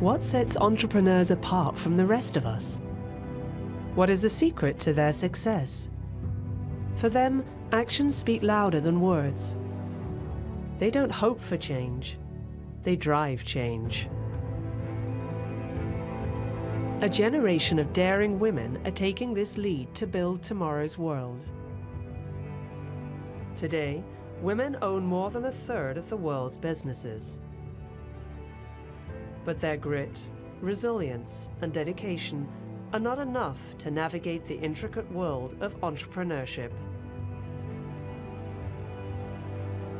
What sets entrepreneurs apart from the rest of us? What is the secret to their success? For them, actions speak louder than words. They don't hope for change. They drive change. A generation of daring women are taking this lead to build tomorrow's world. Today, women own more than a third of the world's businesses. But their grit, resilience, and dedication are not enough to navigate the intricate world of entrepreneurship.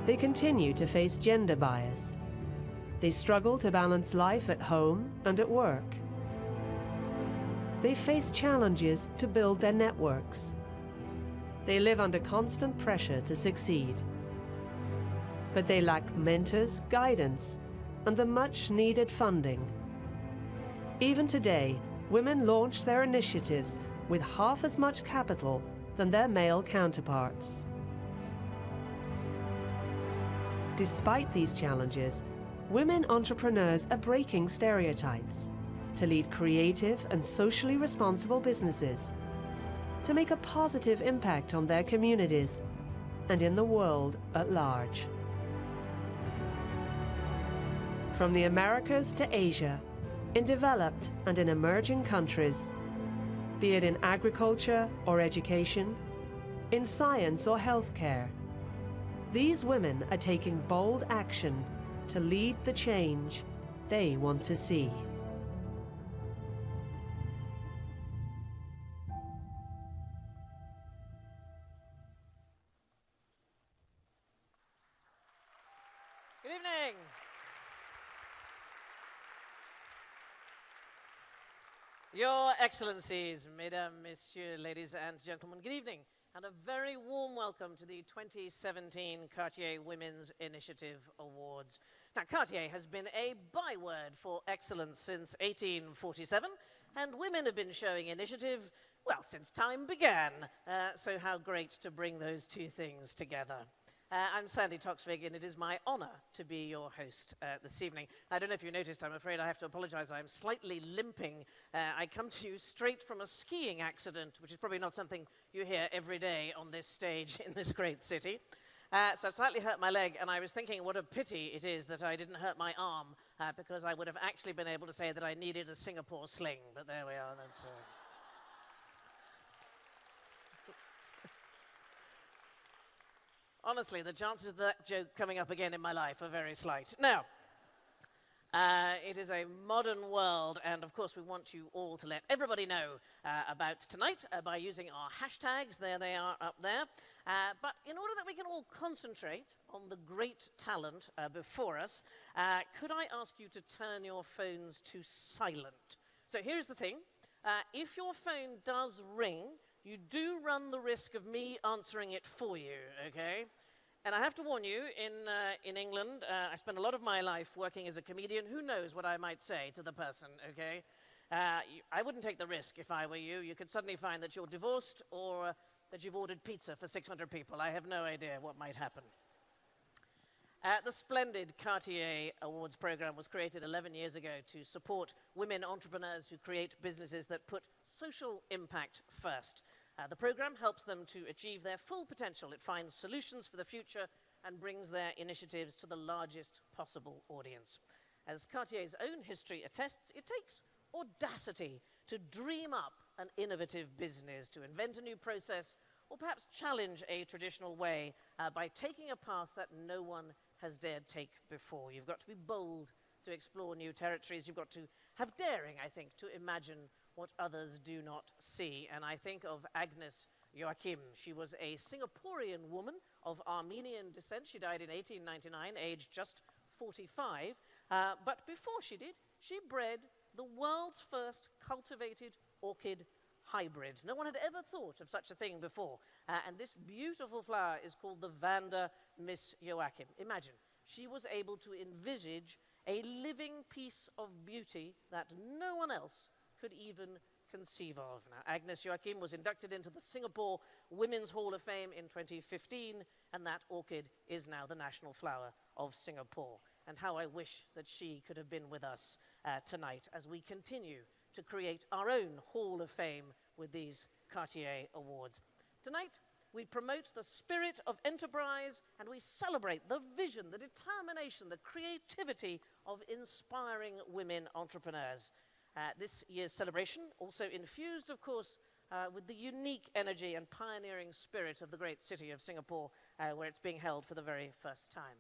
They continue to face gender bias. They struggle to balance life at home and at work. They face challenges to build their networks. They live under constant pressure to succeed. But they lack mentors, guidance, and the much-needed funding. Even today, women launch their initiatives with half as much capital than their male counterparts. Despite these challenges, women entrepreneurs are breaking stereotypes to lead creative and socially responsible businesses, to make a positive impact on their communities and in the world at large. From the Americas to Asia, in developed and in emerging countries, be it in agriculture or education, in science or healthcare, these women are taking bold action to lead the change they want to see. Good evening. Your Excellencies, Mesdames, Messieurs, ladies and gentlemen, good evening, and a very warm welcome to the 2017 Cartier Women's Initiative Awards. Now, Cartier has been a byword for excellence since 1847, and women have been showing initiative, well, since time began. So how great to bring those two things together. I'm Sandy Toksvig, and it is my honor to be your host this evening. I don't know if you noticed, I'm afraid I have to apologize. I'm slightly limping. I come to you straight from a skiing accident, which is probably not something you hear every day on this stage in this great city. So I've slightly hurt my leg, and I was thinking what a pity it is that I didn't hurt my arm, because I would have actually been able to say that I needed a Singapore sling, but there we are. That's... Honestly, the chances of that joke coming up again in my life are very slight. Now, it is a modern world, and of course we want you all to let everybody know about tonight by using our hashtags. There they are up there. But in order that we can all concentrate on the great talent before us, could I ask you to turn your phones to silent? So here's the thing. If your phone does ring, you do run the risk of me answering it for you, okay? And I have to warn you, in England, I spent a lot of my life working as a comedian. Who knows what I might say to the person, okay? I wouldn't take the risk if I were you. You could suddenly find that you're divorced or that you've ordered pizza for 600 people. I have no idea what might happen. The splendid Cartier Awards program was created 11 years ago to support women entrepreneurs who create businesses that put social impact first. The program helps them to achieve their full potential. It finds solutions for the future and brings their initiatives to the largest possible audience. As Cartier's own history attests, it takes audacity to dream up an innovative business, to invent a new process, or perhaps challenge a traditional way by taking a path that no one has dared take before. You've got to be bold to explore new territories. You've got to have daring, I think, to imagine what others do not see. And I think of Agnes Joachim. She was a Singaporean woman of Armenian descent. She died in 1899, aged just 45. But before she did, she bred the world's first cultivated orchid hybrid. No one had ever thought of such a thing before. And this beautiful flower is called the Vanda Miss Joachim. Imagine, she was able to envisage a living piece of beauty that no one else could even conceive of. Now, Agnes Joachim was inducted into the Singapore Women's Hall of Fame in 2015, and that orchid is now the national flower of Singapore. And how I wish that she could have been with us tonight as we continue to create our own Hall of Fame with these Cartier Awards. Tonight, we promote the spirit of enterprise and we celebrate the vision, the determination, the creativity of inspiring women entrepreneurs. This year's celebration also infused, of course, with the unique energy and pioneering spirit of the great city of Singapore, where it's being held for the very first time.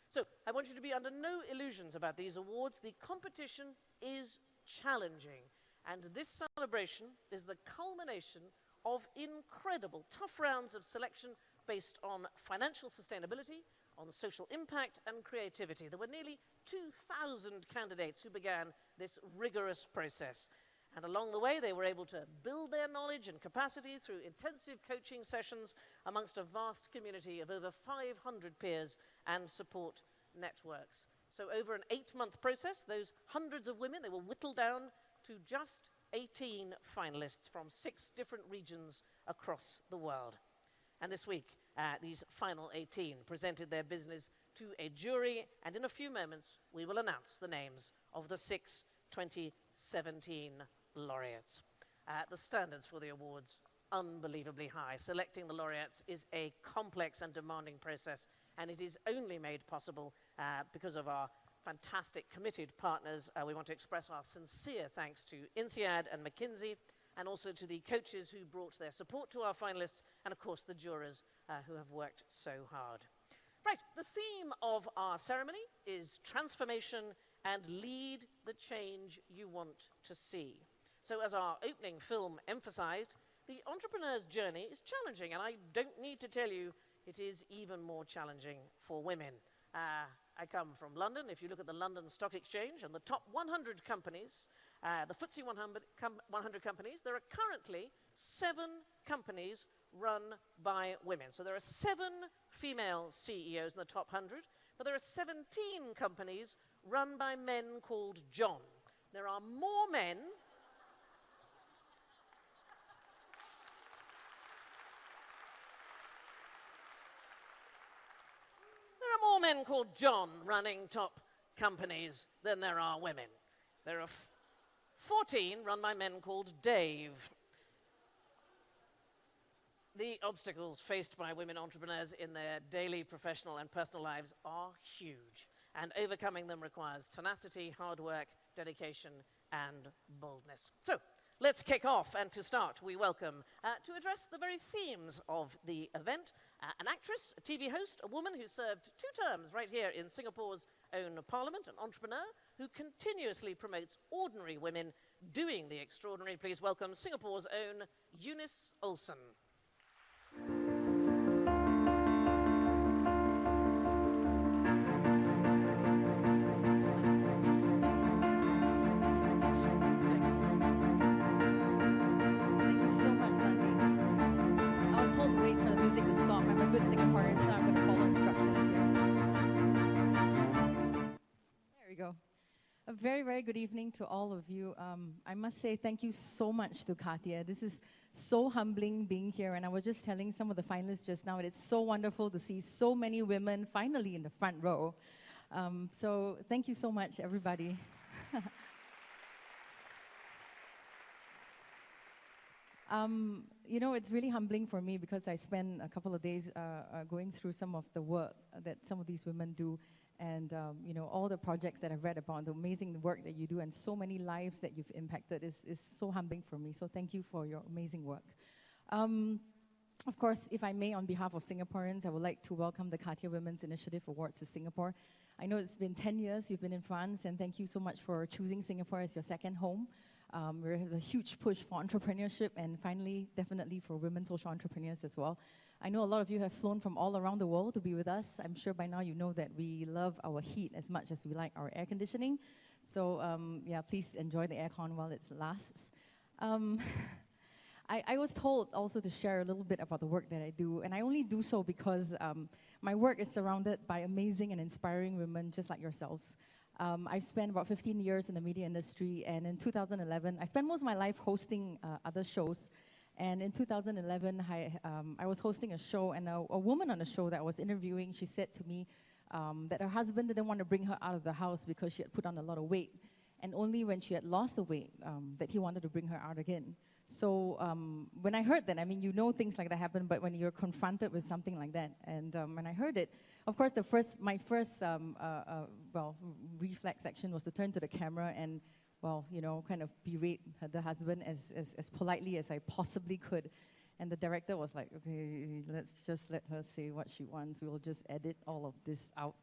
So I want you to be under no illusions about these awards. The competition is challenging, and this celebration is the culmination of incredible, tough rounds of selection based on financial sustainability, on social impact and creativity. There were nearly 2,000 candidates who began this rigorous process. And along the way, they were able to build their knowledge and capacity through intensive coaching sessions amongst a vast community of over 500 peers and support networks. So over an 8-month process, those hundreds of women, they were whittled down to just 18 finalists from 6 different regions across the world. And this week, these final 18 presented their business to a jury, and in a few moments, we will announce the names of the 6 2017 laureates. The standards for the awards, unbelievably high. Selecting the laureates is a complex and demanding process, and it is only made possible because of our fantastic committed partners. We want to express our sincere thanks to INSEAD and McKinsey, and also to the coaches who brought their support to our finalists, and of course the jurors who have worked so hard. Right, the theme of our ceremony is transformation and lead the change you want to see. So as our opening film emphasized, the entrepreneur's journey is challenging, and I don't need to tell you it is even more challenging for women. I come from London. If you look at the London Stock Exchange and the top 100 companies, the FTSE 100 companies, there are currently 7 companies run by women. So there are 7 female CEOs in the top 100, but there are 17 companies run by men called John. There are more men called John running top companies than there are women. There are 14 run by men called Dave. The obstacles faced by women entrepreneurs in their daily professional and personal lives are huge, and overcoming them requires tenacity, hard work, dedication, and boldness. So, let's kick off, and to start, we welcome, to address the very themes of the event, an actress, a TV host, a woman who served 2 terms right here in Singapore's own parliament, an entrepreneur who continuously promotes ordinary women doing the extraordinary. Please welcome Singapore's own Eunice Olsen. Good Singaporean, so I'm going to follow instructions here. There we go. A very, very good evening to all of you. I must say thank you so much to Cartier. This is so humbling being here, and I was just telling some of the finalists just now, it's so wonderful to see so many women finally in the front row. So thank you so much, everybody. You know, it's really humbling for me because I spent a couple of days going through some of the work that some of these women do, and you know, all the projects that I've read about, the amazing work that you do, and so many lives that you've impacted is so humbling for me. So thank you for your amazing work. Of course, if I may, on behalf of Singaporeans, I would like to welcome the Cartier Women's Initiative Awards to Singapore. I know it's been 10 years you've been in France, and thank you so much for choosing Singapore as your second home. We have a huge push for entrepreneurship, and finally, definitely for women social entrepreneurs as well. I know a lot of you have flown from all around the world to be with us. I'm sure by now you know that we love our heat as much as we like our air conditioning. So yeah, please enjoy the aircon while it lasts. I was told also to share a little bit about the work that I do, and I only do so because my work is surrounded by amazing and inspiring women just like yourselves. I've spent about 15 years in the media industry, and in 2011, I spent most of my life hosting other shows. And in 2011, I was hosting a show, and a woman on the show that I was interviewing, she said to me that her husband didn't want to bring her out of the house because she had put on a lot of weight. and only when she had lost the weight that he wanted to bring her out again. So when I heard that, I mean, you know things like that happen, but when you're confronted with something like that, and when I heard it, of course, my first reflex action was to turn to the camera and, well, you know, kind of berate the husband as politely as I possibly could. And the director was like, okay, let's just let her say what she wants. We'll just edit all of this out.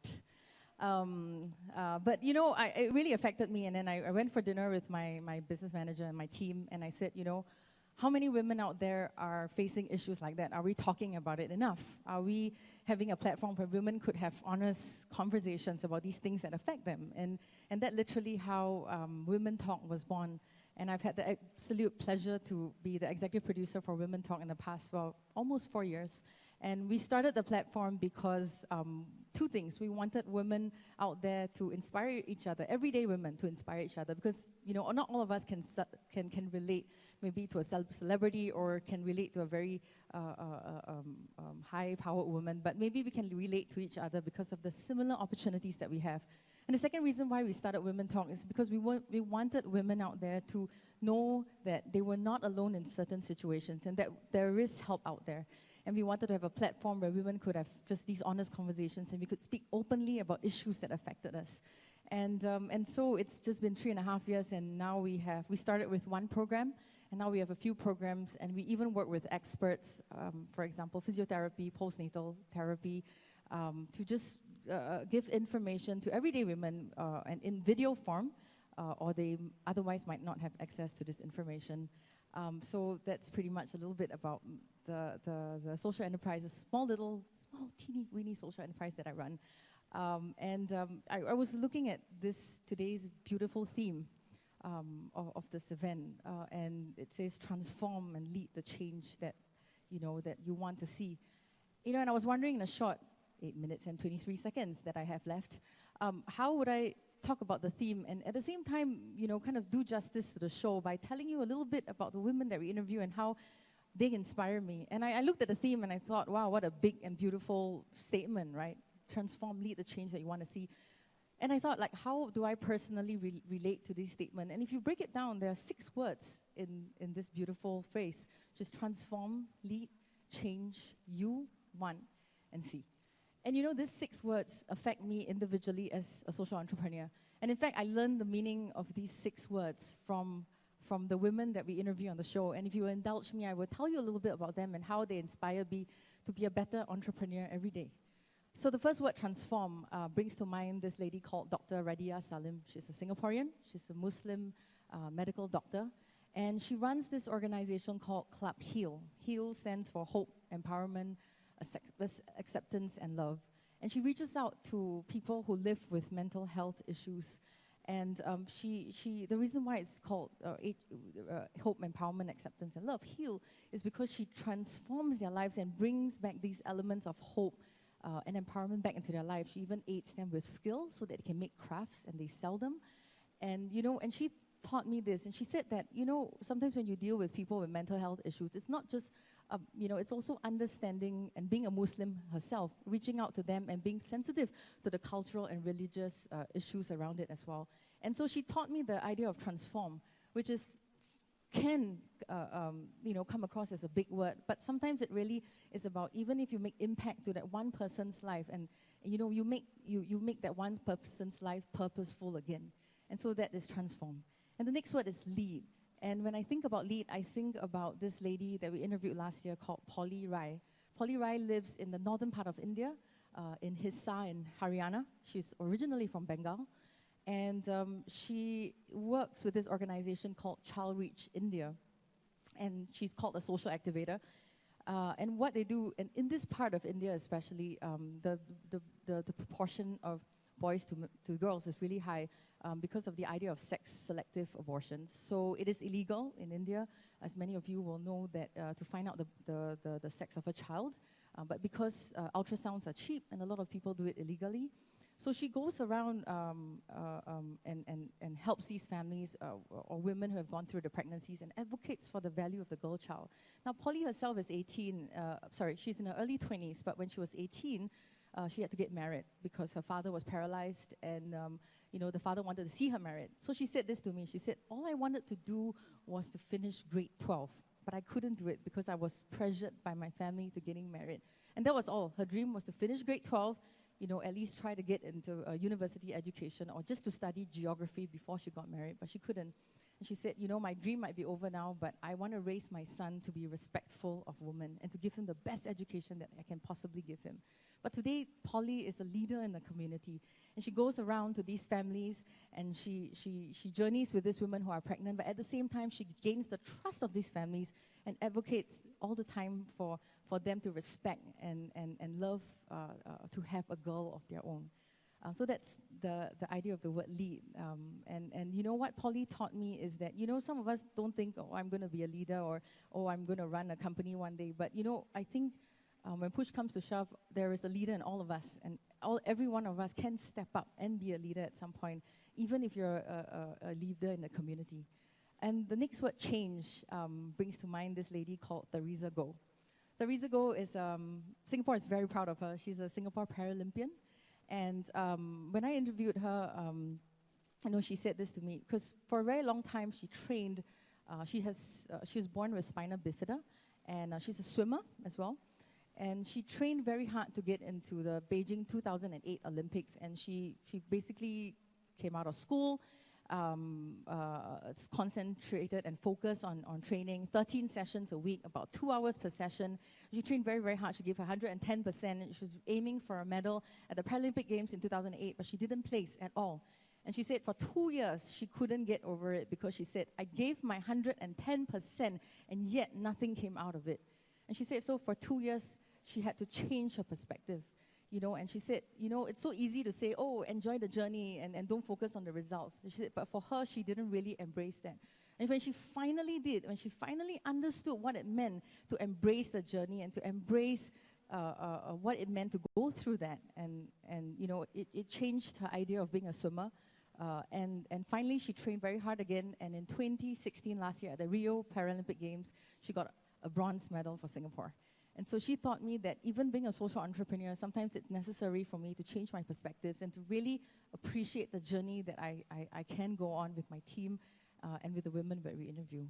But, you know, it really affected me. And then I went for dinner with my business manager and my team, and I said, you know, how many women out there are facing issues like that? Are we talking about it enough? Are we having a platform where women could have honest conversations about these things that affect them? And that literally how Women Talk was born. And I've had the absolute pleasure to be the executive producer for Women Talk in the past, well, almost 4 years. And we started the platform because two things. We wanted women out there to inspire each other, everyday women to inspire each other, because, you know, not all of us can relate maybe to a celebrity or can relate to a very high-powered woman, but maybe we can relate to each other because of the similar opportunities that we have. And the second reason why we started Women Talk is because we wanted women out there to know that they were not alone in certain situations and that there is help out there. And we wanted to have a platform where women could have just these honest conversations and we could speak openly about issues that affected us. And so it's just been 3.5 years, and now we started with one program, and now we have a few programs, and we even work with experts, for example, physiotherapy, postnatal therapy, to just give information to everyday women and in video form, or they otherwise might not have access to this information. So that's pretty much a little bit about the social enterprise, a small teeny weeny social enterprise that I run. I was looking at today's beautiful theme of this event, and it says transform and lead the change that you want to see. You know, and I was wondering in a short 8 minutes and 23 seconds that I have left, how would I talk about the theme and at the same time, you know, kind of do justice to the show by telling you a little bit about the women that we interview and how they inspire me. And I looked at the theme and I thought, wow, what a big and beautiful statement, right? Transform, lead the change that you want to see. And I thought, like, how do I personally relate to this statement? And if you break it down, there are 6 words in this beautiful phrase, which is transform, lead, change, you, want, and see. And you know, these 6 words affect me individually as a social entrepreneur. And in fact, I learned the meaning of these 6 words from the women that we interview on the show. And if you indulge me, I will tell you a little bit about them and how they inspire me to be a better entrepreneur every day. So the first word, transform, brings to mind this lady called Dr. Radia Salim. She's a Singaporean. She's a Muslim medical doctor. And she runs this organization called Club HEAL. HEAL stands for Hope, Empowerment, Acceptance, and Love. And she reaches out to people who live with mental health issues. And the reason why it's called Hope, Empowerment, Acceptance, and Love, HEAL, is because she transforms their lives and brings back these elements of hope and empowerment back into their life. She even aids them with skills so that they can make crafts and they sell them. And, you know, and she taught me this, and she said that, you know, sometimes when you deal with people with mental health issues, it's not just, you know, it's also understanding and being a Muslim herself, reaching out to them and being sensitive to the cultural and religious issues around it as well. And so she taught me the idea of transform, which can you know, come across as a big word, but sometimes it really is about, even if you make impact to that one person's life, and you know, you make that one person's life purposeful again. And so that is transform. And the next word is lead. And when I think about lead, I think about this lady that we interviewed last year called Polly Rai. Polly Rai lives in the northern part of India, in Hisar in Haryana. She's originally from Bengal. And she works with this organization called Child Reach India. And she's called a social activator. And what they do, and in this part of India especially, the proportion of boys to girls is really high because of the idea of sex-selective abortions. So it is illegal in India, as many of you will know, that to find out the sex of a child. But because ultrasounds are cheap and a lot of people do it illegally, so she goes around and helps these families or women who have gone through the pregnancies and advocates for the value of the girl child. Now, Polly herself is 18, she's in her early 20s, but when she was 18, she had to get married because her father was paralyzed, and the father wanted to see her married. So she said this to me. She said, all I wanted to do was to finish grade 12, but I couldn't do it because I was pressured by my family to getting married. And that was all. Her dream was to finish grade 12, at least try to get into a university education or just to study geography before she got married, but she couldn't. And she said, my dream might be over now, but I want to raise my son to be respectful of women and to give him the best education that I can possibly give him. But today, Polly is a leader in the community. And she goes around to these families and she journeys with these women who are pregnant, but at the same time, she gains the trust of these families and advocates all the time for them to respect and love to have a girl of their own. So that's the idea of the word lead. And what Polly taught me is that, some of us don't think, oh, I'm going to be a leader or, oh, I'm going to run a company one day. But, I think when push comes to shove, there is a leader in all of us. And every one of us can step up and be a leader at some point, even if you're a leader in the community. And the next word, change, brings to mind this lady called Theresa Goh. Theresa Goh is, Singapore is very proud of her. She's a Singapore Paralympian. And when I interviewed her, she said this to me, because for a very long time she trained, she was born with spina bifida, and she's a swimmer as well. And she trained very hard to get into the Beijing 2008 Olympics, and she basically came out of school, concentrated and focused on training, 13 sessions a week, about 2 hours per session. She trained very, very hard. She gave 110%. She was aiming for a medal at the Paralympic Games in 2008, but she didn't place at all. And she said for 2 years, she couldn't get over it because she said, I gave my 110%, and yet nothing came out of it. And she said, so for 2 years, she had to change her perspective. And she said, it's so easy to say, oh, enjoy the journey and don't focus on the results. She said, but for her, she didn't really embrace that. And when she finally did, when she finally understood what it meant to embrace the journey and to embrace what it meant to go through that, and it changed her idea of being a swimmer. And finally, she trained very hard again. And in 2016, last year, at the Rio Paralympic Games, she got a bronze medal for Singapore. And so she taught me that even being a social entrepreneur, sometimes it's necessary for me to change my perspectives and to really appreciate the journey that I can go on with my team and with the women that we interview.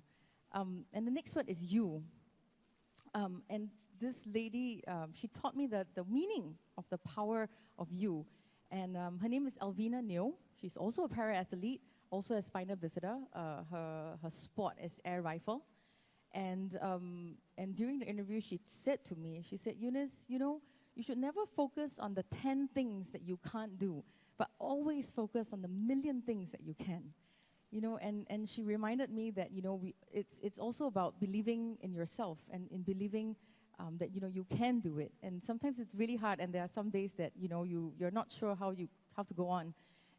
And the next word is you. And this lady, she taught me the meaning of the power of you. And her name is Elvina Neo. She's also a para-athlete, also has spina bifida. Her sport is air rifle. And during the interview, she said to me, she said, Eunice, you should never focus on the 10 things that you can't do, but always focus on the million things that you can. And she reminded me that, it's also about believing in yourself and in believing that, you can do it. And sometimes it's really hard, and there are some days that, you're not sure how to go on.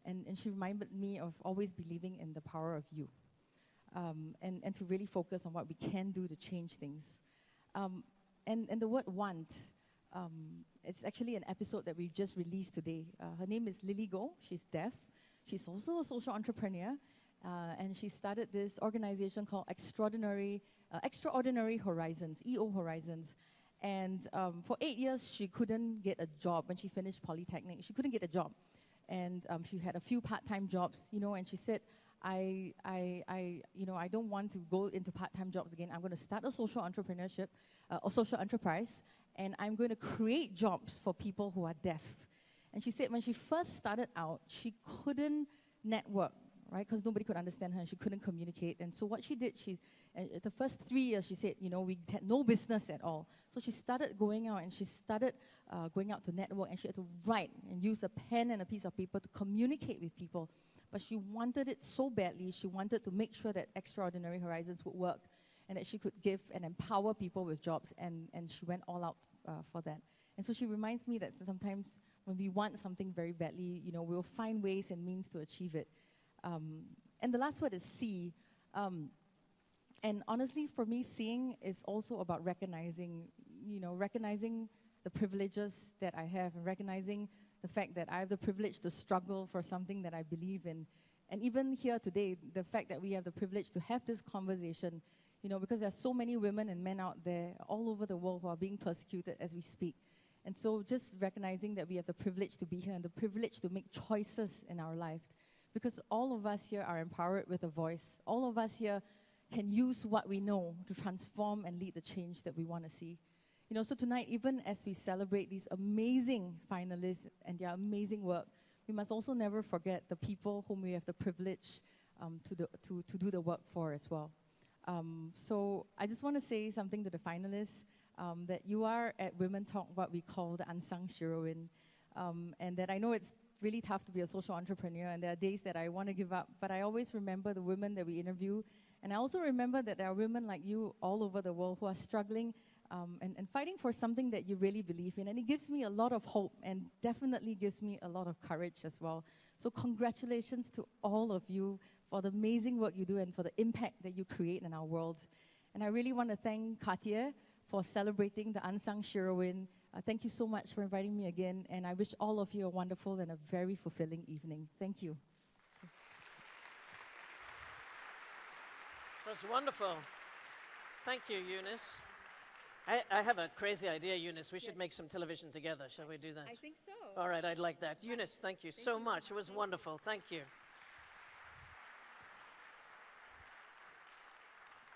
And she reminded me of always believing in the power of you. And to really focus on what we can do to change things. And the word want, it's actually an episode that we just released today. Her name is Lily Goh. She's deaf. She's also a social entrepreneur. And she started this organization called Extraordinary Horizons, EO Horizons. And for 8 years, she couldn't get a job when she finished Polytechnic. She couldn't get a job. And she had a few part-time jobs, and she said, I don't want to go into part-time jobs again. I'm going to start a social entrepreneurship, or social enterprise, and I'm going to create jobs for people who are deaf. And she said when she first started out, she couldn't network, right? Because nobody could understand her and she couldn't communicate. And so what she did, the first 3 years, she said, we had no business at all. So she started going out and she started going out to network, and she had to write and use a pen and a piece of paper to communicate with people. But she wanted it so badly. She wanted to make sure that Extraordinary Horizons would work and that she could give and empower people with jobs, and she went all out for that. And so she reminds me that sometimes when we want something very badly, we'll find ways and means to achieve it. And the last word is see. And honestly, for me, seeing is also about recognizing the privileges that I have, and recognizing the fact that I have the privilege to struggle for something that I believe in. And even here today, the fact that we have the privilege to have this conversation, because there are so many women and men out there all over the world who are being persecuted as we speak. And so just recognizing that we have the privilege to be here and the privilege to make choices in our life, because all of us here are empowered with a voice. All of us here can use what we know to transform and lead the change that we want to see. You know, so tonight, even as we celebrate these amazing finalists and their amazing work, we must also never forget the people whom we have the privilege to do the work for as well. So I just want to say something to the finalists, that you are at Women Talk what we call the unsung heroine, and that I know it's really tough to be a social entrepreneur, and there are days that I want to give up, but I always remember the women that we interview, and I also remember that there are women like you all over the world who are struggling and fighting for something that you really believe in, and it gives me a lot of hope and definitely gives me a lot of courage as well. So congratulations to all of you for the amazing work you do and for the impact that you create in our world. And I really want to thank Cartier for celebrating the unsung heroine. Thank you so much for inviting me again, and I wish all of you a wonderful and a very fulfilling evening. Thank you. That's wonderful. Thank you, Eunice. I have a crazy idea, Eunice. We should make some television together. Shall we do that? I think so. All right, I'd like that. Eunice, thank you so much. It was wonderful. Thank you.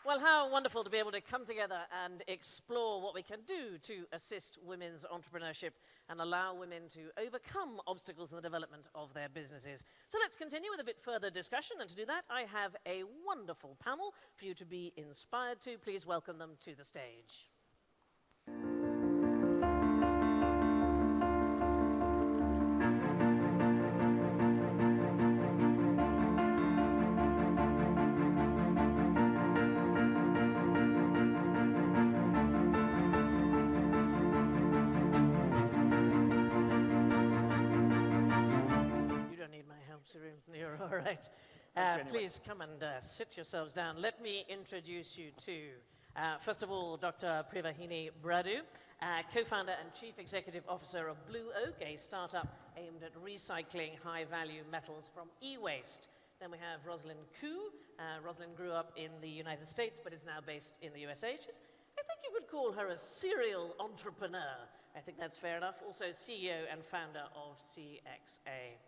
Well, how wonderful to be able to come together and explore what we can do to assist women's entrepreneurship and allow women to overcome obstacles in the development of their businesses. So let's continue with a bit further discussion, and to do that, I have a wonderful panel for you to be inspired to. Please welcome them to the stage. You're all right. Please come and sit yourselves down. Let me introduce you to, first of all, Dr. Privahini Bradu, co-founder and chief executive officer of Blue Oak, a startup aimed at recycling high-value metals from e-waste. Then we have Rosalind Koo. Rosalind grew up in the United States, but is now based in the USA. I think you could call her a serial entrepreneur. I think that's fair enough. Also CEO and founder of CXA.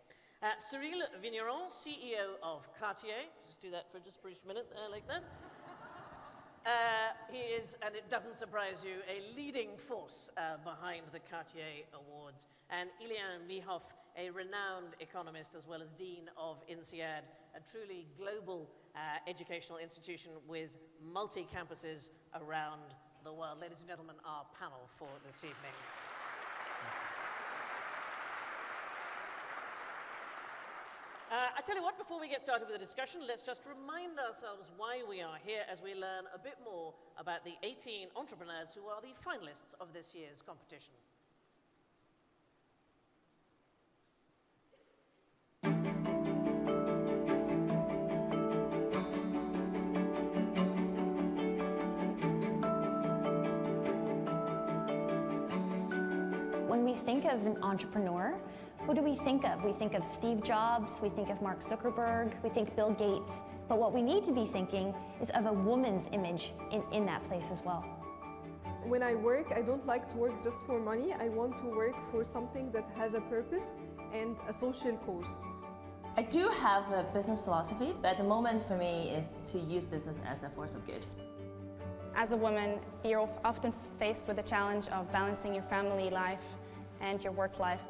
Cyril Vigneron, CEO of Cartier. Just do that for just a brief minute there, like that. He is, and it doesn't surprise you, a leading force behind the Cartier Awards. And Ilian Mihoff, a renowned economist as well as Dean of INSEAD, a truly global educational institution with multi-campuses around the world. Ladies and gentlemen, our panel for this evening. I tell you what, before we get started with the discussion, let's just remind ourselves why we are here as we learn a bit more about the 18 entrepreneurs who are the finalists of this year's competition. When we think of an entrepreneur, who do we think of? We think of Steve Jobs, we think of Mark Zuckerberg, we think Bill Gates. But what we need to be thinking is of a woman's image in that place as well. When I work, I don't like to work just for money. I want to work for something that has a purpose and a social cause. I do have a business philosophy, but at the moment for me is to use business as a force of good. As a woman, you're often faced with the challenge of balancing your family life and your work life.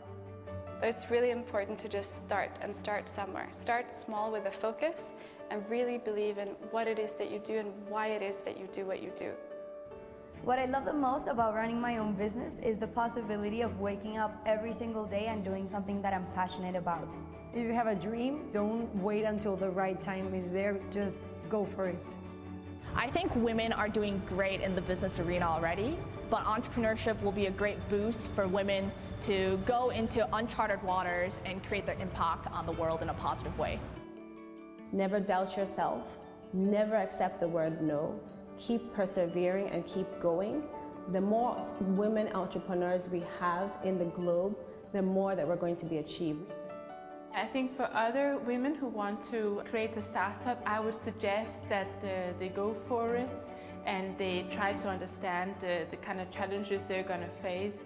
But it's really important to just start and start somewhere. Start small with a focus and really believe in what it is that you do and why it is that you do what you do. What I love the most about running my own business is the possibility of waking up every single day and doing something that I'm passionate about. If you have a dream, don't wait until the right time is there, just go for it. I think women are doing great in the business arena already, but entrepreneurship will be a great boost for women to go into uncharted waters and create their impact on the world in a positive way. Never doubt yourself, never accept the word no, keep persevering and keep going. The more women entrepreneurs we have in the globe, the more that we're going to be achieved. I think for other women who want to create a startup, I would suggest that they go for it and they try to understand the kind of challenges they're going to face.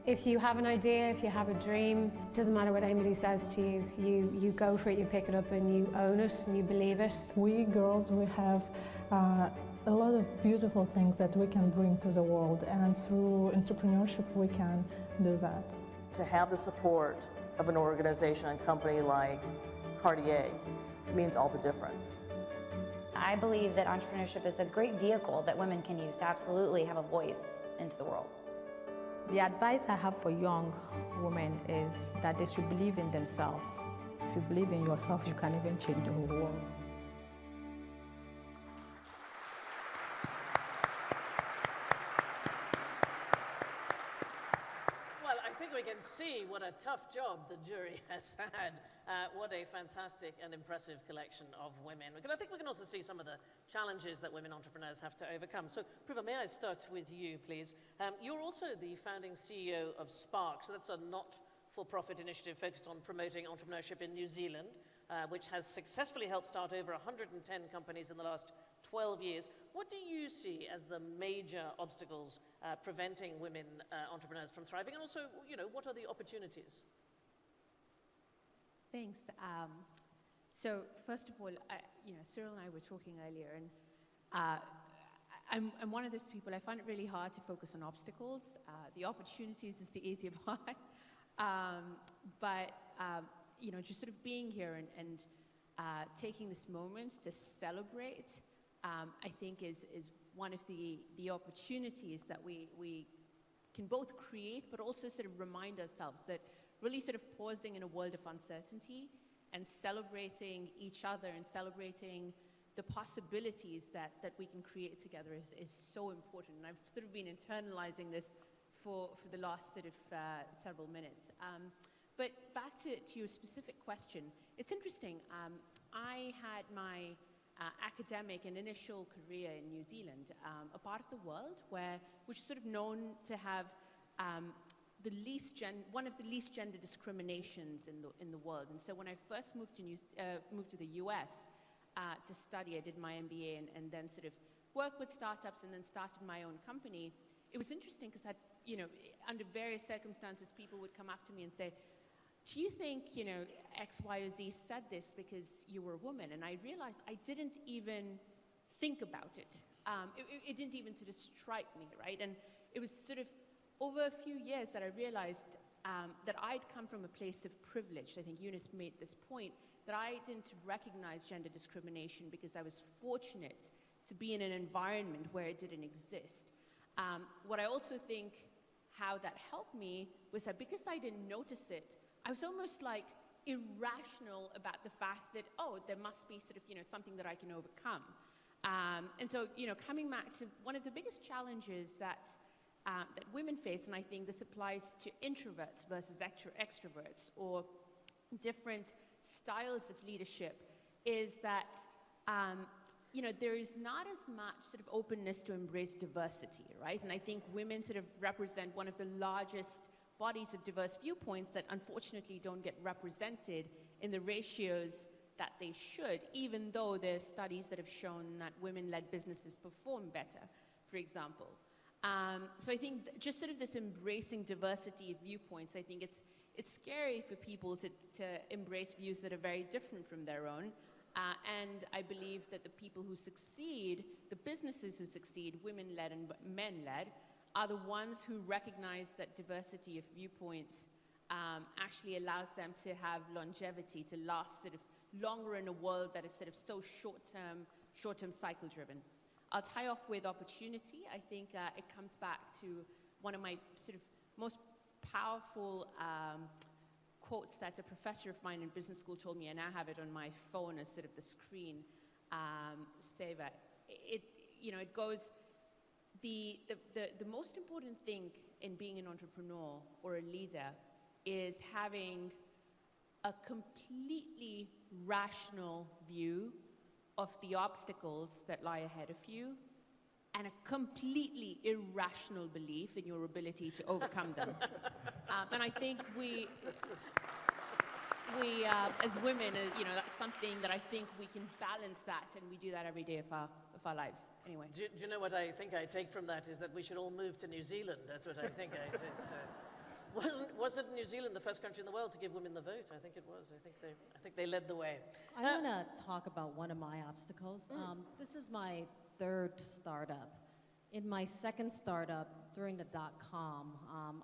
If you have an idea, if you have a dream, it doesn't matter what anybody says to you, you go for it, you pick it up and you own it and you believe it. We girls, we have a lot of beautiful things that we can bring to the world, and through entrepreneurship we can do that. To have the support of an organization and company like Cartier means all the difference. I believe that entrepreneurship is a great vehicle that women can use to absolutely have a voice into the world. The advice I have for young women is that they should believe in themselves. If you believe in yourself, you can even change the whole world. Well, I think we can see what a tough job the jury has had. What a fantastic and impressive collection of women. I think we can also see some of the challenges that women entrepreneurs have to overcome. So, Priva, may I start with you, please? You're also the founding CEO of Spark. So that's a not-for-profit initiative focused on promoting entrepreneurship in New Zealand, which has successfully helped start over 110 companies in the last 12 years. What do you see as the major obstacles preventing women entrepreneurs from thriving? And also, what are the opportunities? Thanks. So first of all, Cyril and I were talking earlier, and I'm one of those people, I find it really hard to focus on obstacles. The opportunities is the easier part. But just sort of being here and taking this moment to celebrate, I think is one of the opportunities that we can both create, but also sort of remind ourselves that really sort of pausing in a world of uncertainty and celebrating each other and celebrating the possibilities that we can create together is so important. And I've sort of been internalizing this for the last sort of several minutes. But back to your specific question, it's interesting. I had my academic and initial career in New Zealand, a part of the world which is sort of known to have one of the least gender discriminations in the world. And so when I first moved to the US to study, I did my MBA and then sort of worked with startups and then started my own company. It was interesting because under various circumstances, people would come up to me and say, do you think, X, Y, or Z said this because you were a woman? And I realized I didn't even think about it. It didn't even sort of strike me, right? And it was sort of over a few years that I realized that I'd come from a place of privilege. I think Eunice made this point, that I didn't recognize gender discrimination because I was fortunate to be in an environment where it didn't exist. What I also think how that helped me was that because I didn't notice it, I was almost like irrational about the fact that, oh, there must be sort of, something that I can overcome. And so, coming back to one of the biggest challenges that women face, and I think this applies to introverts versus extroverts, or different styles of leadership, is that, there is not as much sort of openness to embrace diversity, right? And I think women sort of represent one of the largest bodies of diverse viewpoints that unfortunately don't get represented in the ratios that they should, even though there are studies that have shown that women-led businesses perform better, for example. So I think just sort of this embracing diversity of viewpoints, I think it's scary for people to embrace views that are very different from their own. And I believe that the people who succeed, the businesses who succeed, women-led and men-led, are the ones who recognize that diversity of viewpoints actually allows them to have longevity, to last sort of longer in a world that is sort of so short-term cycle-driven. I'll tie off with opportunity. I think it comes back to one of my sort of most powerful quotes that a professor of mine in business school told me, and I have it on my phone as sort of the screen saver. It goes, the most important thing in being an entrepreneur or a leader is having a completely rational view of the obstacles that lie ahead of you, and a completely irrational belief in your ability to overcome them. And I think we as women, that's something that I think we can balance that, and we do that every day of our lives. Anyway. Do you know what I think I take from that is that we should all move to New Zealand. That's what I think. Wasn't New Zealand the first country in the world to give women the vote? I think it was. I think they led the way. I want to talk about one of my obstacles. This is my third startup. In my second startup, during the dot-com,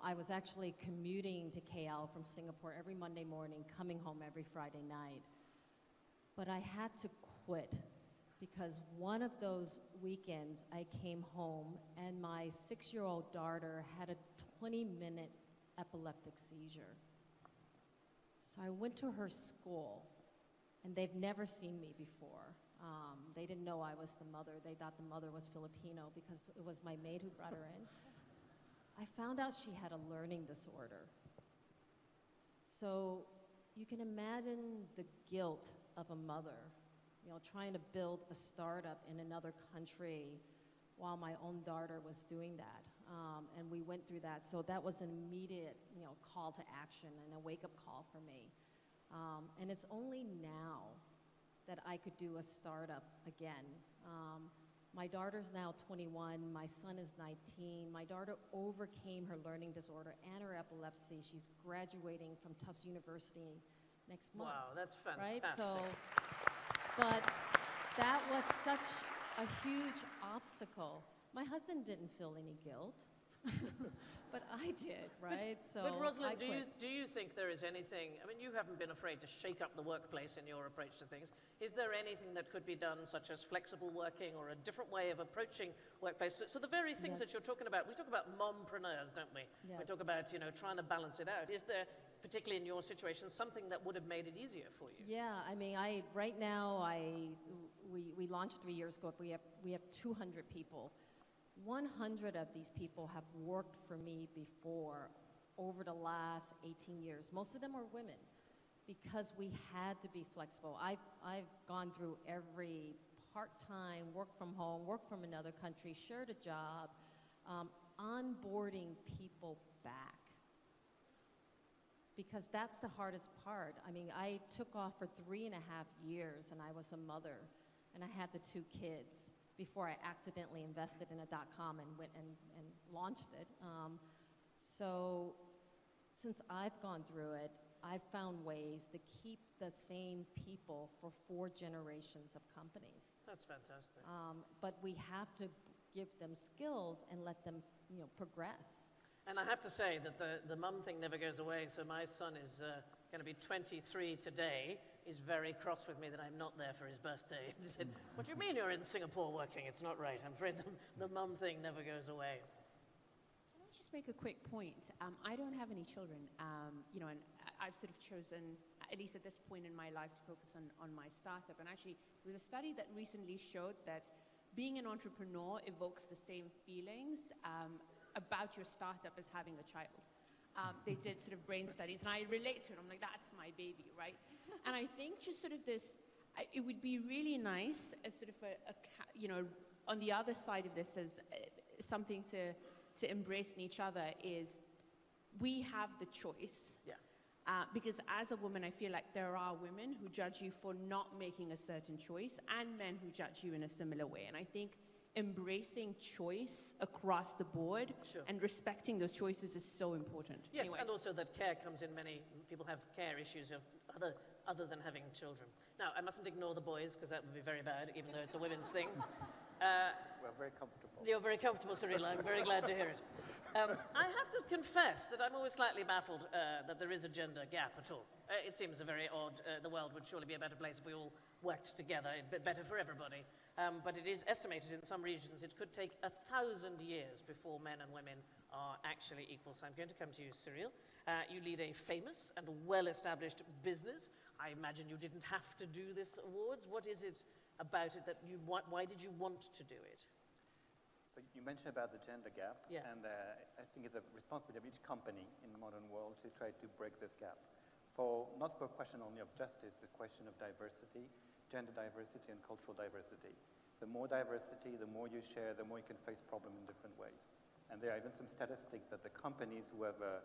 I was actually commuting to KL from Singapore every Monday morning, coming home every Friday night. But I had to quit because one of those weekends I came home and my 6-year-old daughter had a 20-minute epileptic seizure. So I went to her school, and they've never seen me before. They didn't know I was the mother. They thought the mother was Filipino because it was my maid who brought her in. I found out she had a learning disorder. So you can imagine the guilt of a mother, you know, trying to build a startup in another country while my own daughter was doing that. And we went through that. So that was an immediate, you know, call to action and a wake-up call for me. And it's only now that I could do a startup again. My daughter's now 21, my son is 19. My daughter overcame her learning disorder and her epilepsy. She's graduating from Tufts University next month. Wow, that's fantastic. Right? So, but that was such a huge obstacle. My husband didn't feel any guilt, but I did, right? But Rosalind, do you think there is anything, I mean, you haven't been afraid to shake up the workplace in your approach to things. Is there anything that could be done, such as flexible working or a different way of approaching workplace? So the very things that you're talking about, we talk about mompreneurs, don't we? Yes. We talk about, you know, trying to balance it out. Is there, particularly in your situation, something that would have made it easier for you? Yeah, I mean, right now, we launched 3 years ago. We have 200 people. 100 of these people have worked for me before over the last 18 years. Most of them are women because we had to be flexible. I've gone through every part-time, work from home, work from another country, shared a job, onboarding people back. Because that's the hardest part. I mean, I took off for 3.5 years and I was a mother and I had the 2 kids before I accidentally invested in a dot-com and went and launched it. So since I've gone through it, I've found ways to keep the same people for 4 generations of companies. That's fantastic. But we have to give them skills and let them, you know, progress. And I have to say that the mum thing never goes away. So my son is going to be 23 today. He's very cross with me that I'm not there for his birthday. He said, "What do you mean you're in Singapore working? It's not right." I'm afraid the mum thing never goes away. Can I just make a quick point? I don't have any children, you know, and I've sort of chosen, at least at this point in my life, to focus on my startup. And actually, there was a study that recently showed that being an entrepreneur evokes the same feelings about your startup as having a child. They did sort of brain studies, and I relate to it. I'm like, that's my baby, right? And I think just sort of this, it would be really nice as sort of you know, on the other side of this as something to embrace in each other is we have the choice. Yeah. Because as a woman, I feel like there are women who judge you for not making a certain choice and men who judge you in a similar way. And I think embracing choice across the board and respecting those choices is so important. Yes, anyway. and also that care comes in. Many people have care issues of other than having children. Now, I mustn't ignore the boys because that would be very bad, even though it's a women's thing. We're very comfortable. You're very comfortable, Cyril. I'm very glad to hear it. I have to confess that I'm always slightly baffled that there is a gender gap at all. It seems a very odd, the world would surely be a better place if we all worked together. It'd be better for everybody. But it is estimated in some regions it could take 1,000 years before men and women are actually equal. So I'm going to come to you, Cyril. You lead a famous and well-established business. I imagine you didn't have to do this awards. What is it about it that you want? Why did you want to do it? So you mentioned about the gender gap, Yeah. and I think it's the responsibility of each company in the modern world to try to break this gap. Not for a question only of justice, but a question of diversity, gender diversity and cultural diversity. The more diversity, the more you share, the more you can face problems in different ways. And there are even some statistics that the companies who have a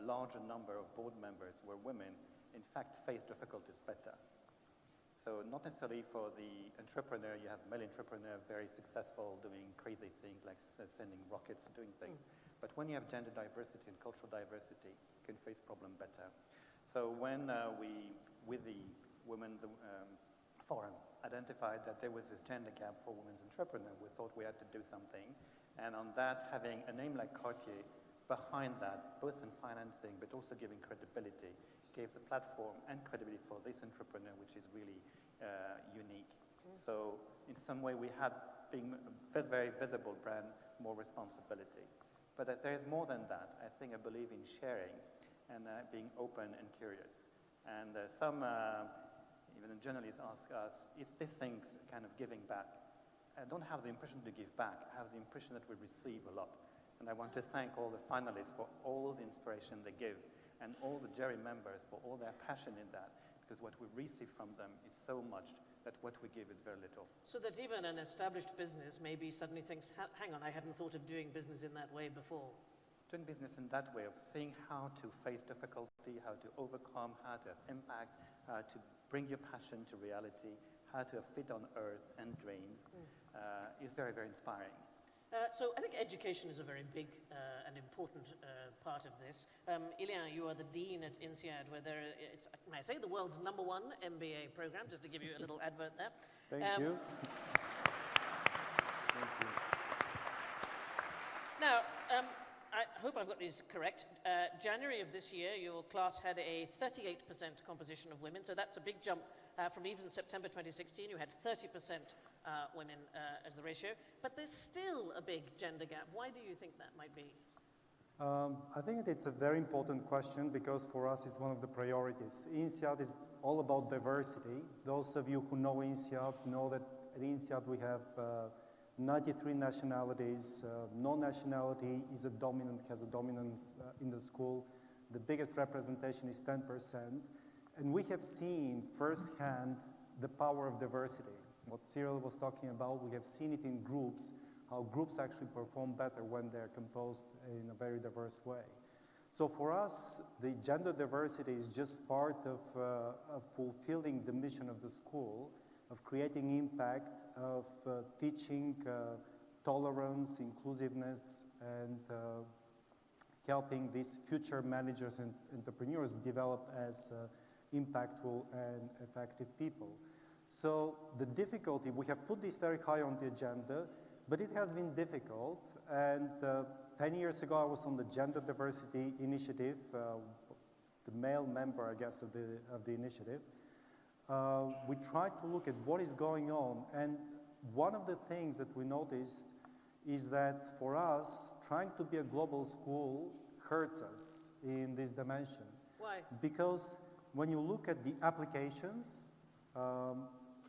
larger number of board members who are women, in fact, face difficulties better. So not necessarily for the entrepreneur, you have male entrepreneur, very successful, doing crazy things like sending rockets, doing things. But when you have gender diversity and cultural diversity, you can face problem better. So when we, with the Women Forum, identified that there was this gender gap for women's entrepreneur, we thought we had to do something. And on that, having a name like Cartier behind that, both in financing, but also giving credibility, gave the platform and credibility for this entrepreneur, which is really unique. So in some way, we had, being a very visible brand, more responsibility. But there is more than that. I believe in sharing and being open and curious. And some, even the journalists ask us, is this thing kind of giving back? I don't have the impression to give back. I have the impression that we receive a lot. And I want to thank all the finalists for all the inspiration they give, and all the jury members for all their passion in that, because what we receive from them is so much that what we give is very little. So that even an established business maybe suddenly thinks, hang on, I hadn't thought of doing business in that way before. Doing business in that way, of seeing how to face difficulty, how to overcome, how to have impact, how to bring your passion to reality, how to have fit on earth and dreams, is very, very inspiring. So I think education is a very big and important part of this. Ilya, you are the dean at INSEAD, where it's, may I say, the world's #1 MBA program, just to give you a little advert there. Thank you. Thank you. Now, I hope I've got these correct. January of this year, your class had a 38% composition of women, so that's a big jump from even September 2016. You had 30% women as the ratio, but there's still a big gender gap. Why do you think that might be? I think it's a very important question, because for us it's one of the priorities. INSEAD is all about diversity. Those of you who know INSEAD know that at INSEAD we have 93 nationalities. No nationality has a dominance in the school. The biggest representation is 10%. And we have seen firsthand the power of diversity. What Cyril was talking about, we have seen it in groups, how groups actually perform better when they're composed in a very diverse way. So for us, the gender diversity is just part of fulfilling the mission of the school, of creating impact, of teaching tolerance, inclusiveness, and helping these future managers and entrepreneurs develop as impactful and effective people. So the difficulty, we have put this very high on the agenda, but it has been difficult. And 10 years ago, I was on the Gender Diversity Initiative, the male member, I guess, of the initiative. We tried to look at what is going on. And one of the things that we noticed is that for us, trying to be a global school hurts us in this dimension. Why? Because when you look at the applications,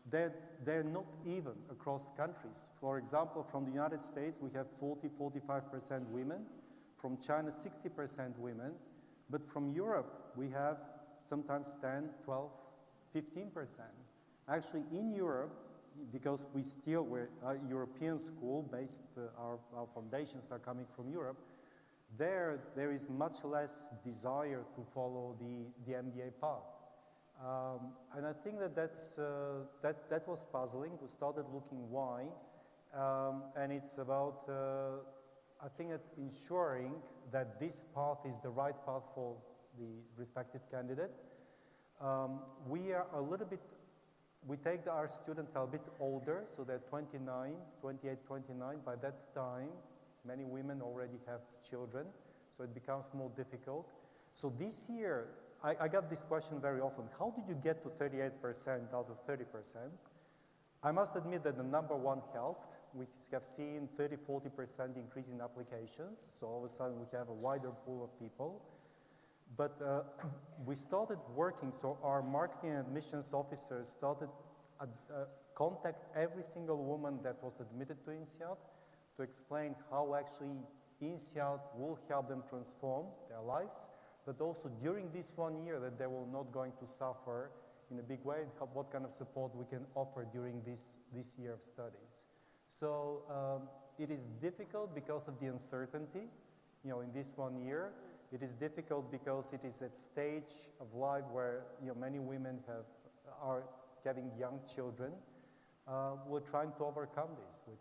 they're not even across countries. For example, from the United States, we have 40–45% women. From China, 60% women. But from Europe, we have sometimes 10, 12, 15%. Actually, in Europe, because we're a European school based, our foundations are coming from Europe, there is much less desire to follow the MBA path. And I think that was puzzling. We started looking why, and it's about, I think, ensuring that this path is the right path for the respective candidate. We are a little bit, we take our students a bit older, so they're 29, 28, 29. By that time, many women already have children, so it becomes more difficult. So this year, I got this question very often. How did you get to 38% out of 30%? I must admit that the #1 helped. We have seen 30–40% increase in applications. So all of a sudden, we have a wider pool of people. But we started working, so our marketing and admissions officers started contact every single woman that was admitted to INSEAD to explain how actually INSEAD will help them transform their lives, but also during this 1 year that they will not going to suffer in a big way, and what kind of support we can offer during this year of studies. So it is difficult because of the uncertainty, in this 1 year. It is difficult because it is at stage of life where many women are having young children, we're trying to overcome this with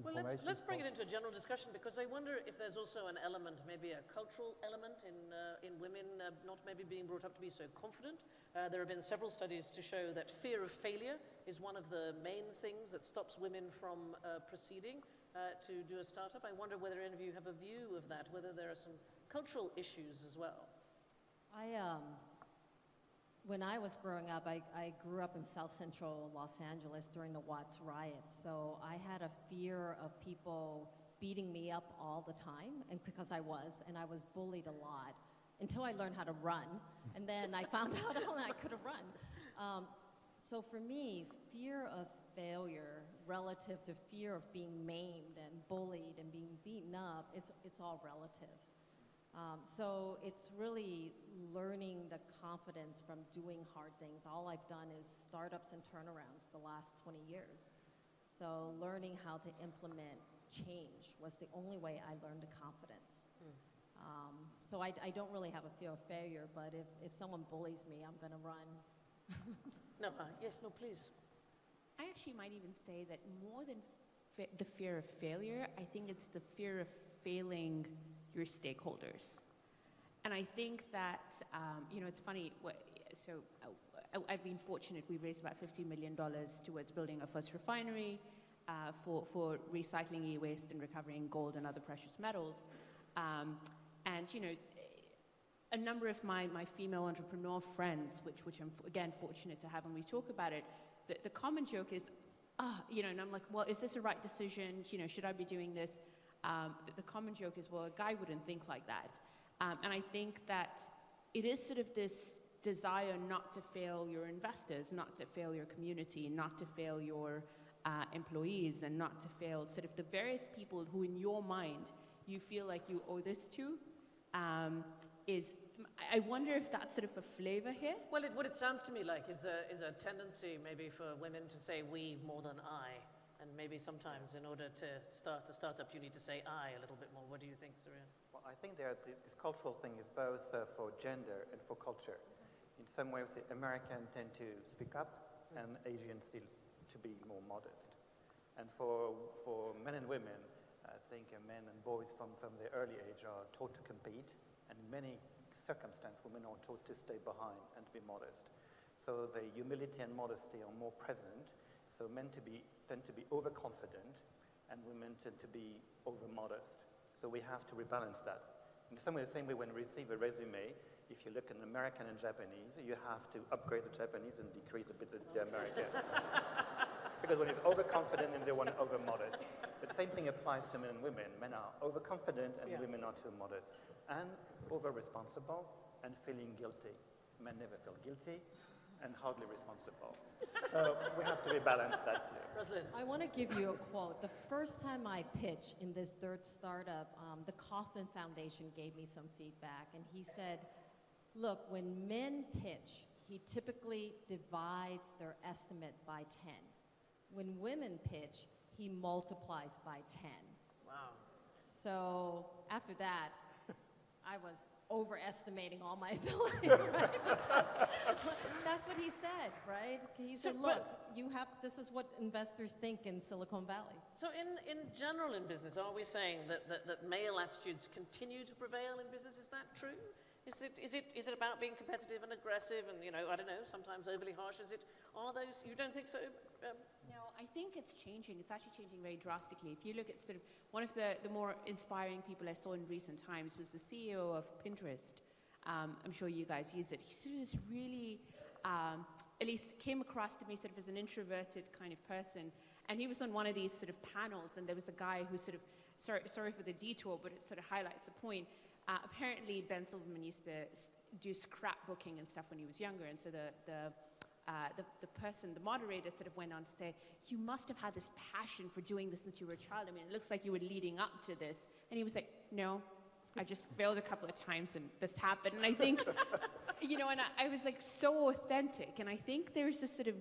Well, information. let's bring it into a general discussion, because I wonder if there's also an element, maybe a cultural element in women not maybe being brought up to be so confident. There have been several studies to show that fear of failure is one of the main things that stops women from proceeding to do a startup. I wonder whether any of you have a view of that, whether there are some cultural issues as well. When I was growing up, I grew up in South Central Los Angeles during the Watts riots, so I had a fear of people beating me up all the time, and because I was bullied a lot until I learned how to run, and then I found out I could run. So for me, fear of failure relative to fear of being maimed and bullied and being beaten up, it's all relative. So it's really learning the confidence from doing hard things. All I've done is startups and turnarounds the last 20 years. So learning how to implement change was the only way I learned the confidence. So I don't really have a fear of failure, but if someone bullies me, I'm going to run. No, yes, no, please. I actually might even say that more than the fear of failure, I think it's the fear of failing your stakeholders. And I think that, it's funny, I've been fortunate. We raised about $50 million towards building our first refinery for recycling e-waste and recovering gold and other precious metals. A number of my female entrepreneur friends, which I'm, again, fortunate to have when we talk about it, the common joke is, and I'm like, well, is this a right decision? Should I be doing this? The common joke is, well, a guy wouldn't think like that. And I think that it is sort of this desire not to fail your investors, not to fail your community, not to fail your employees, and not to fail sort of the various people who in your mind you feel like you owe this to. I wonder if that's sort of a flavor here. Well, what it sounds to me like is a tendency maybe for women to say we more than I. And maybe sometimes in order to start a startup, you need to say I a little bit more. What do you think, Saran? Well, I think this cultural thing is both for gender and for culture. In some ways, Americans tend to speak up and Asians still to be more modest. And for men and women, I think men and boys from their early age are taught to compete, and in many circumstances, women are taught to stay behind and to be modest. So the humility and modesty are more present. So men tend to be overconfident, and women tend to be over-modest. So we have to rebalance that. In some way, the same way when we receive a resume, if you look at American and Japanese, you have to upgrade the Japanese and decrease a bit the American. Because when it's overconfident and they want over-modest. But the same thing applies to men and women. Men are overconfident and women are too modest. And over-responsible and feeling guilty. Men never feel guilty and hardly responsible. So we have to rebalance that too. Rosalind. I want to give you a quote. The first time I pitched in this third startup, the Kaufman Foundation gave me some feedback, and he said, look, when men pitch, he typically divides their estimate by 10. When women pitch, he multiplies by 10. Wow. So after that, I was overestimating all my ability, right? That's what he said, right? He said, look, this is what investors think in Silicon Valley. So in general in business, are we saying that male attitudes continue to prevail in business? Is that true? Is it about being competitive and aggressive and, I don't know, sometimes overly harsh? Are those, you don't think so? No, I think it's changing. It's actually changing very drastically. If you look at sort of one of the more inspiring people I saw in recent times was the CEO of Pinterest. I'm sure you guys use it. He's sort of this really, at least came across to me sort of as an introverted kind of person. And he was on one of these sort of panels, and there was a guy who sort of, sorry for the detour, but it sort of highlights the point. Apparently, Ben Silverman used to do scrapbooking and stuff when he was younger, and so the moderator sort of went on to say, you must have had this passion for doing this since you were a child. I mean, it looks like you were leading up to this. And he was like, no, I just failed a couple of times and this happened. And I think, and I was like so authentic. And I think there's this sort of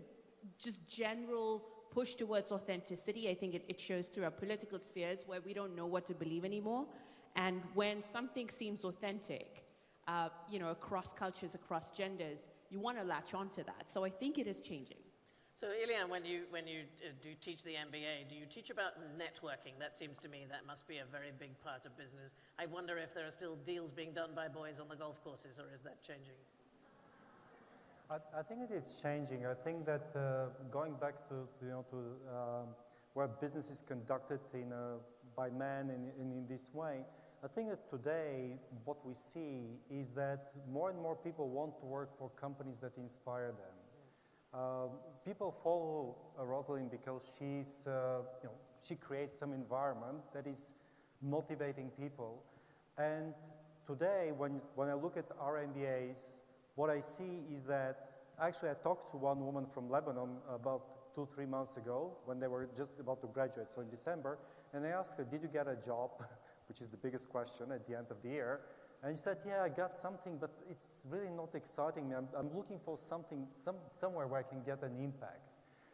just general push towards authenticity. I think it shows through our political spheres where we don't know what to believe anymore. And when something seems authentic, across cultures, across genders, you want to latch onto that. So I think it is changing. So, Ilian, when you do teach the MBA, do you teach about networking? That seems to me that must be a very big part of business. I wonder if there are still deals being done by boys on the golf courses, or is that changing? I think it is changing. I think that going back to where business is conducted by men in this way, I think that today what we see is that more and more people want to work for companies that inspire them. People follow Rosalind because she creates some environment that is motivating people. And today, when I look at our MBAs, what I see is that, actually I talked to one woman from Lebanon about 2-3 months ago when they were just about to graduate, so in December, and I asked her, did you get a job? Which is the biggest question at the end of the year. And she said, yeah, I got something, but it's really not exciting me. I'm looking for something, somewhere where I can get an impact.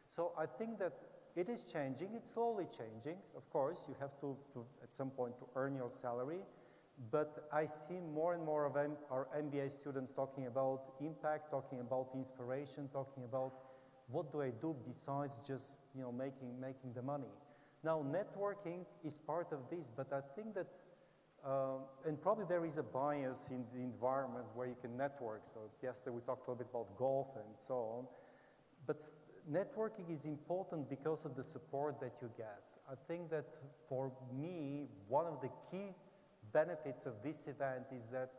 So I think that it is changing. It's slowly changing. Of course, you have to at some point, to earn your salary. But I see more and more of our MBA students talking about impact, talking about inspiration, talking about what do I do besides just making the money. Now, networking is part of this, but I think that and probably there is a bias in the environments where you can network. So yesterday we talked a little bit about golf and so on. But networking is important because of the support that you get. I think that for me, one of the key benefits of this event is that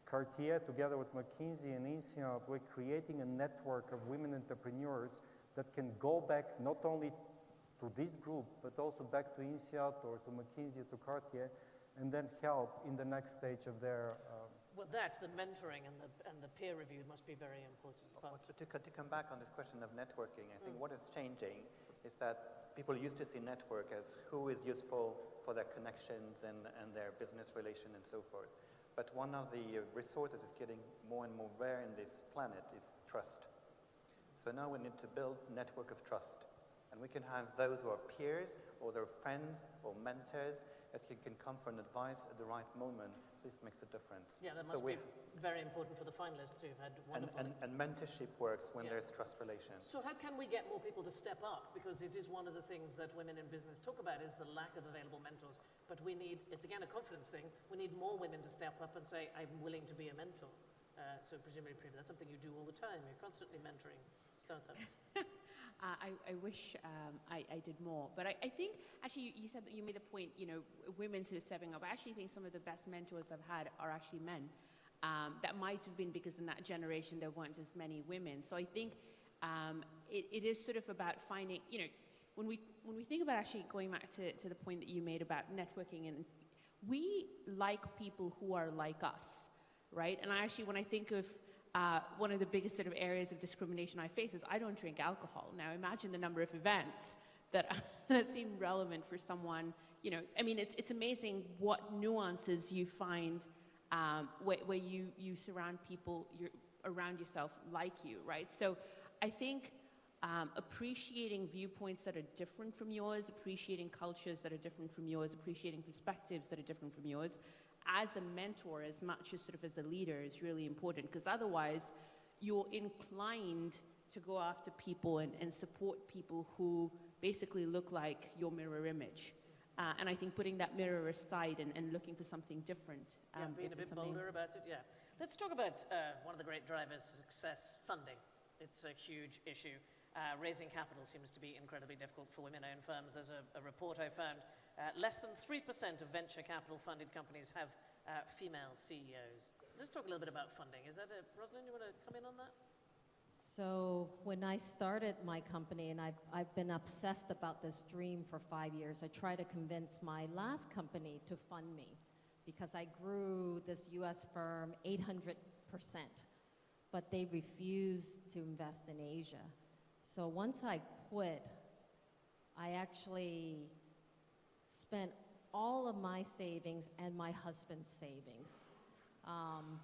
Cartier, together with McKinsey and INSEAD, we're creating a network of women entrepreneurs that can go back not only to this group, but also back to INSEAD or to McKinsey, to Cartier, and then help in the next stage of their... Well, the mentoring and the peer review must be very important. To come back on this question of networking, I think what is changing is that people used to see network as who is useful for their connections and their business relation and so forth. But one of the resources that is getting more and more rare in this planet is trust. So now we need to build a network of trust. And we can have those who are peers or their friends or mentors that you can come for an advice at the right moment. This makes a difference. Yeah, that must be very important for the finalists who've had wonderful... And mentorship works when there's trust relations. So how can we get more people to step up? Because it is one of the things that women in business talk about is the lack of available mentors. But we need, it's again a confidence thing, we need more women to step up and say, I'm willing to be a mentor. So presumably, that's something you do all the time. You're constantly mentoring startups. I wish I did more. But I think, actually, you said that you made the point, women sort of stepping up. I actually think some of the best mentors I've had are actually men. That might have been because in that generation there weren't as many women. So I think it is sort of about finding, when we think about actually going back to the point that you made about networking, and we like people who are like us, right? And when I think of one of the biggest sort of areas of discrimination I face is I don't drink alcohol. Now imagine the number of events that seem relevant for someone, it's amazing what nuances you find where you surround people around yourself like you, right? So I think appreciating viewpoints that are different from yours, appreciating cultures that are different from yours, appreciating perspectives that are different from yours, as a mentor as much as sort of as a leader is really important, because otherwise you're inclined to go after people and support people who basically look like your mirror image. And I think putting that mirror aside and looking for something different. Being a bit bolder about it, yeah. Let's talk about one of the great drivers of success, funding. It's a huge issue. Raising capital seems to be incredibly difficult for women-owned firms. There's a report I found. Less than 3% of venture capital-funded companies have female CEOs. Let's talk a little bit about funding. Is that Rosalind, you want to come in on that? So when I started my company, and I've been obsessed about this dream for 5 years, I tried to convince my last company to fund me because I grew this US firm 800%, but they refused to invest in Asia. So once I quit, I actually spent all of my savings and my husband's savings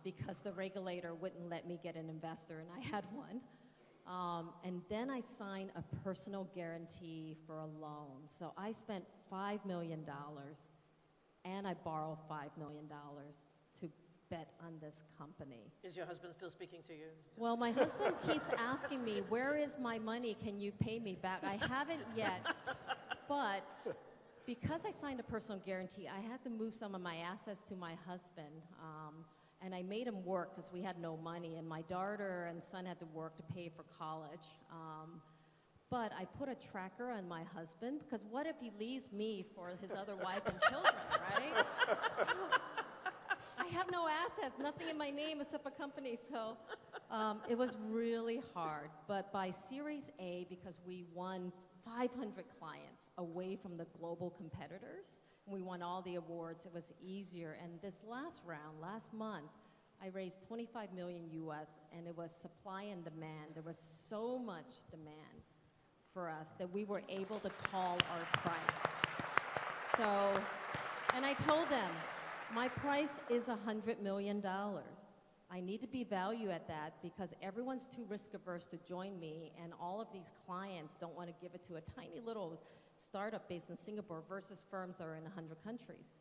because the regulator wouldn't let me get an investor, and I had one. And then I signed a personal guarantee for a loan. So I spent $5 million, and I borrowed $5 million to bet on this company. Is your husband still speaking to you? Well, my husband keeps asking me, where is my money? Can you pay me back? I haven't yet, but because I signed a personal guarantee, I had to move some of my assets to my husband. And I made him work because we had no money, and my daughter and son had to work to pay for college. But I put a tracker on my husband, because what if he leaves me for his other wife and children, right? I have no assets, nothing in my name except a company, so it was really hard. But by Series A, because we won 500 clients away from the global competitors, and we won all the awards, it was easier. And this last round, last month, I raised 25 million US, and it was supply and demand. There was so much demand for us that we were able to call our price. So, and I told them, my price is $100 million. I need to be valued at that because everyone's too risk averse to join me, and all of these clients don't want to give it to a tiny little startup based in Singapore versus firms that are in 100 countries.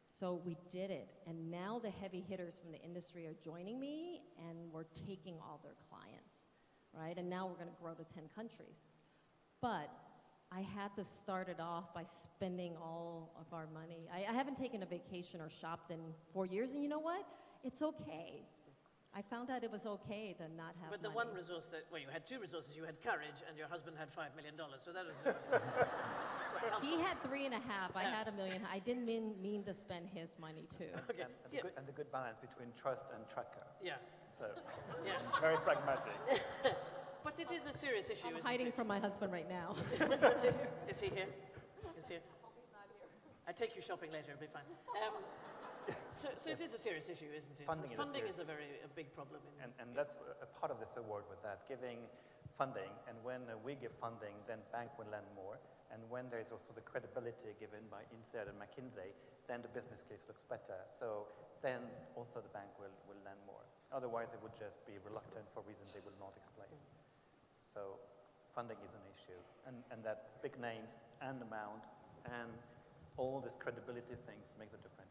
So we did it, and now the heavy hitters from the industry are joining me, and we're taking all their clients, right? And now we're going to grow to 10 countries. But I had to start it off by spending all of our money. I haven't taken a vacation or shopped in 4 years, and you know what? It's okay. I found out it was okay to not have But the money. one resource that, well, you had two resources. You had courage, and your husband had $5 million. So that is He had 3.5. I had $1 million. I didn't mean to spend his money too. Okay. And the good balance between trust and tracker. Yeah. So, Yeah. very pragmatic. But it is a serious issue, I'm isn't hiding it? from my husband right now. Is he here? Is he here? I take you shopping later, it'll be fine. So it is a serious issue, isn't it? Funding is a very big problem. And that's a part of this award with that, giving funding, and when we give funding, then bank will lend more, and when there's also the credibility given by INSEAD and McKinsey, then the business case looks better. So then also the bank will lend more. Otherwise, it would just be reluctant for reasons they will not explain. So funding is an issue, and that big names and amount and all these credibility things make the difference.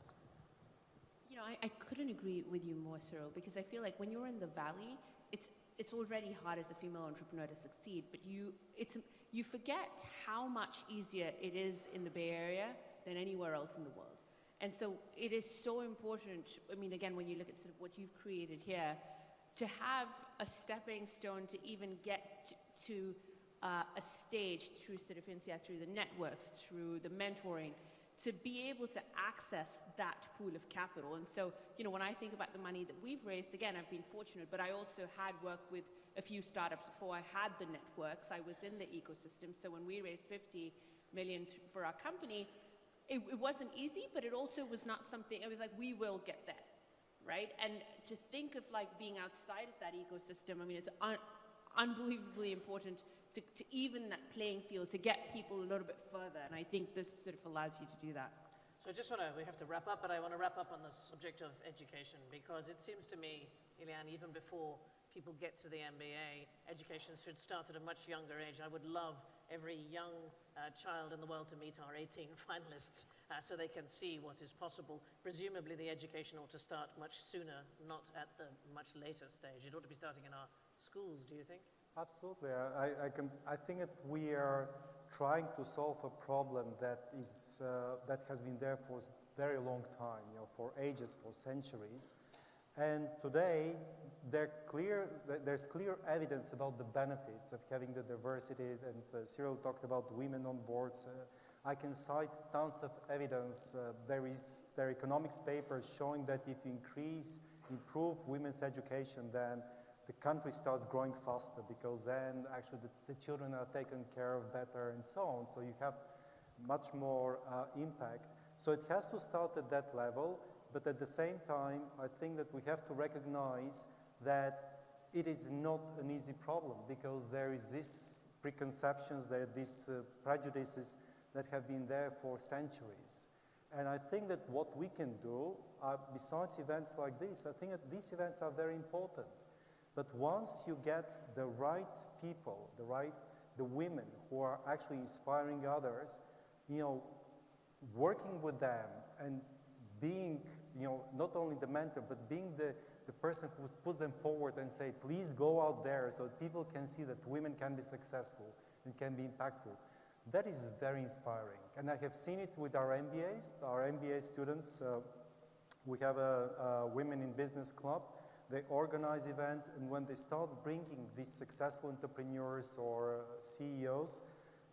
You know, I couldn't agree with you more, Cyril, because I feel like when you're in the valley, it's already hard as a female entrepreneur to succeed, but you forget how much easier it is in the Bay Area than anywhere else in the world. And so it is so important, I mean, again, when you look at sort of what you've created here, to have a stepping stone to even get to a stage through sort of INSEAD, through the networks, through the mentoring, to be able to access that pool of capital. And so, you know, when I think about the money that we've raised, again, I've been fortunate, but I also had worked with a few startups before I had the networks. I was in the ecosystem. So when we raised 50 million for our company, it wasn't easy, but it also was not something, it was like, we will get there, right? And to think of like being outside of that ecosystem, I mean, it's unbelievably important to even that playing field, to get people a little bit further. And I think this sort of allows you to do that. So I just we have to wrap up, but I want to wrap up on the subject of education, because it seems to me, Eliane, even before people get to the MBA, education should start at a much younger age. I would love every young child in the world to meet our 18 finalists so they can see what is possible. Presumably the education ought to start much sooner, not at the much later stage. It ought to be starting in our schools, do you think? Absolutely. I think that we are trying to solve a problem that has been there for a very long time, you know, for ages, for centuries. And today, there's clear evidence about the benefits of having the diversity, and Cyril talked about women on boards. I can cite tons of evidence. There are economics papers showing that if you improve women's education, then the country starts growing faster, because then actually the children are taken care of better and so on. So you have much more impact. So it has to start at that level, but at the same time, I think that we have to recognize that it is not an easy problem, because there is these preconceptions, there are these prejudices that have been there for centuries. And I think that what we can do, besides events like this, I think that these events are very important. But once you get the right people, the women who are actually inspiring others, you know, working with them and being not only the mentor, but being the person who puts them forward and say, please go out there so that people can see that women can be successful and can be impactful. That is very inspiring. And I have seen it with our MBAs. Our MBA students, we have a Women in Business Club. They organize events, and when they start bringing these successful entrepreneurs or CEOs,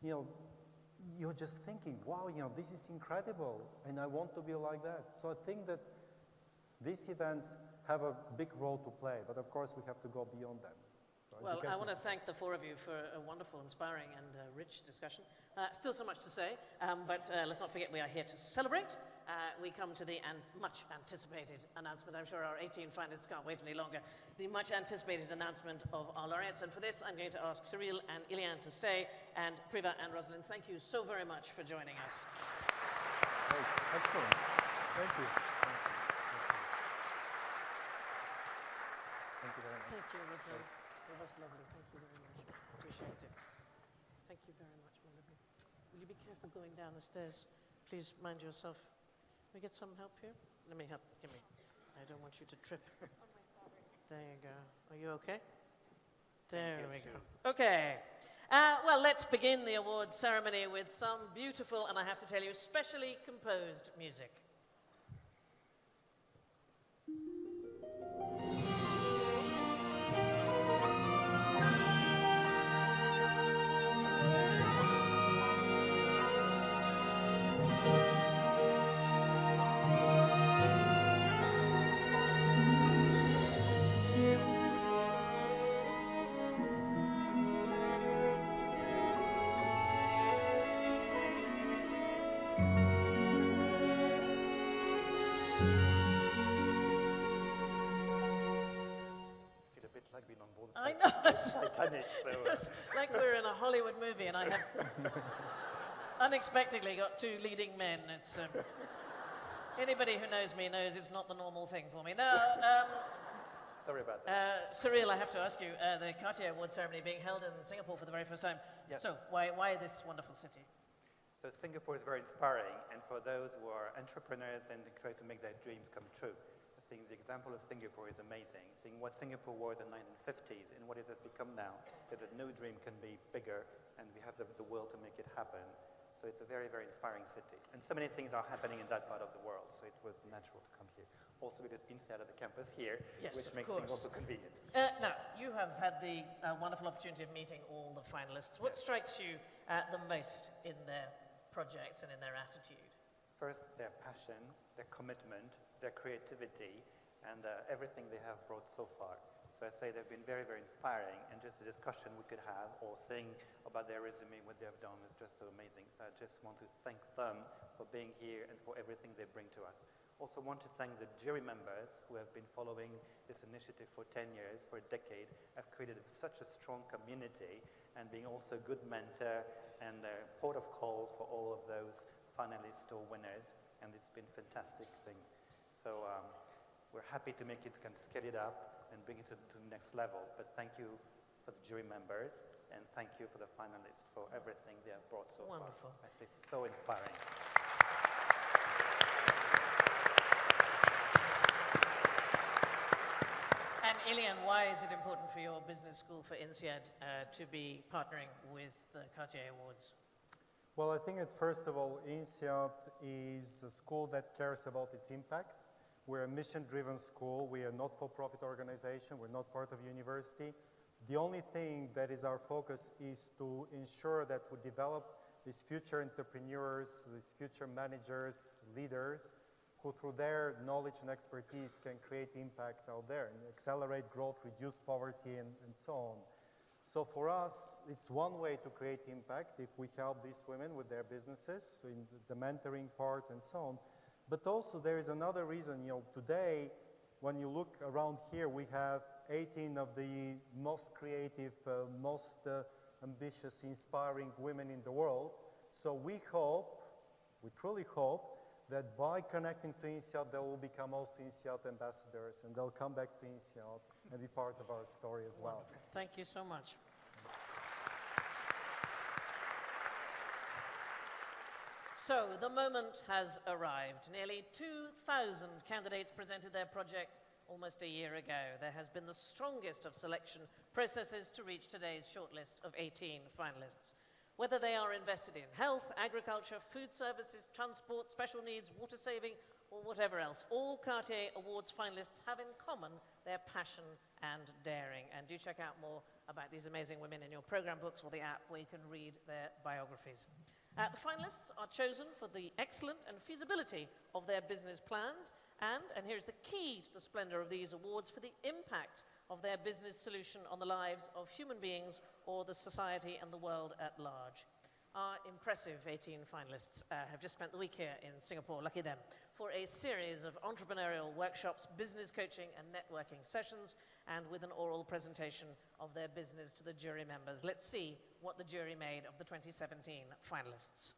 you're just thinking, wow, this is incredible, and I want to be like that. So I think that these events have a big role to play, but of course we have to go beyond them. So well, I want to thank the four of you for a wonderful, inspiring, and rich discussion. Still so much to say, but let's not forget we are here to celebrate. We come to the much anticipated announcement. I'm sure our 18 finalists can't wait any longer. The much anticipated announcement of our laureates. And for this, I'm going to ask Cyril and Iliane to stay, and Priva and Rosalind, thank you so very much for joining us. Great. Excellent. Thank you. Thank you very much. Thank you, Rosalind. It was lovely. Thank you very much. Appreciate it. Thank you very much, my lovely. Will you be careful going down the stairs? Please mind yourself. Can we get some help here? Let me help. Give me. I don't want you to trip. There you go. Are you okay? There we go. Okay. Well, let's begin the awards ceremony with some beautiful, and I have to tell you, specially composed music. I know. Titanic. So, it's like we're in a Hollywood movie, and I have unexpectedly got two leading men. It's anybody who knows me knows it's not the normal thing for me. Now, sorry about that. Cyril, I have to ask you: the Cartier Award ceremony being held in Singapore for the very first time. Yes. So, why this wonderful city? So Singapore is very inspiring, and for those who are entrepreneurs and try to make their dreams come true, seeing the example of Singapore is amazing. Seeing what Singapore was in the 1950s and what it has become now, that no dream can be bigger, and we have the will to make it happen. So it's a very, very inspiring city. And so many things are happening in that part of the world, so it was natural to come here. Also, it is inside of the campus here, yes, which makes things also convenient. Now, you have had the wonderful opportunity of meeting all the finalists. What strikes you the most in their projects and in their attitude? First, their passion, their commitment, their creativity, and everything they have brought so far. So I say they've been very, very inspiring, and just a discussion we could have or saying about their resume, what they have done is just so amazing. So I just want to thank them for being here and for everything they bring to us. Also want to thank the jury members who have been following this initiative for 10 years, for a decade, have created such a strong community, and being also a good mentor and a port of calls for all of those finalists or winners, and it's been a fantastic thing. So we're happy to make it, kind of scale it up and bring it to the next level. But thank you for the jury members, and thank you for the finalists for everything they have brought so far. Wonderful. I say so inspiring. And Iliane, why is it important for your business school, for INSEAD, to be partnering with the Cartier Awards? Well, I think that first of all, INSEAD is a school that cares about its impact. We're a mission-driven school. We are a not-for-profit organization. We're not part of a university. The only thing that is our focus is to ensure that we develop these future entrepreneurs, these future managers, leaders, who through their knowledge and expertise can create impact out there and accelerate growth, reduce poverty, and so on. So for us, it's one way to create impact if we help these women with their businesses, in the mentoring part and so on. But also there is another reason, today, when you look around here, we have 18 of the most creative, most ambitious, inspiring women in the world. So we truly hope, that by connecting to INSEAD, they will become also INSEAD ambassadors, and they'll come back to INSEAD and be part of our story as well. Thank you so much. So, the moment has arrived. Nearly 2,000 candidates presented their project almost a year ago. There has been the strongest of selection processes to reach today's shortlist of 18 finalists. Whether they are invested in health, agriculture, food services, transport, special needs, water saving, or whatever else, all Cartier Awards finalists have in common their passion and daring. And do check out more about these amazing women in your program books or the app where you can read their biographies. The finalists are chosen for the excellence and feasibility of their business plans, and here's the key to the splendor of these awards, for the impact of their business solution on the lives of human beings or the society and the world at large. Our impressive 18 finalists have just spent the week here in Singapore, lucky them, for a series of entrepreneurial workshops, business coaching and networking sessions, and with an oral presentation of their business to the jury members. Let's see what the jury made of the 2017 finalists.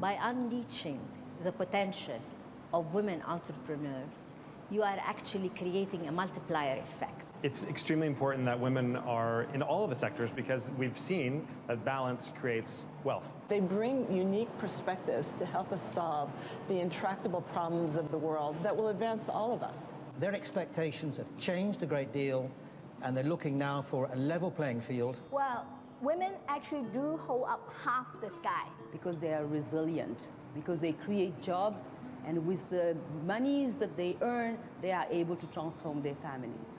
By unleashing the potential of women entrepreneurs, you are actually creating a multiplier effect. It's extremely important that women are in all of the sectors because we've seen that balance creates wealth. They bring unique perspectives to help us solve the intractable problems of the world that will advance all of us. Their expectations have changed a great deal, and they're looking now for a level playing field. Well, women actually do hold up half the sky. Because they are resilient, because they create jobs, and with the monies that they earn, they are able to transform their families.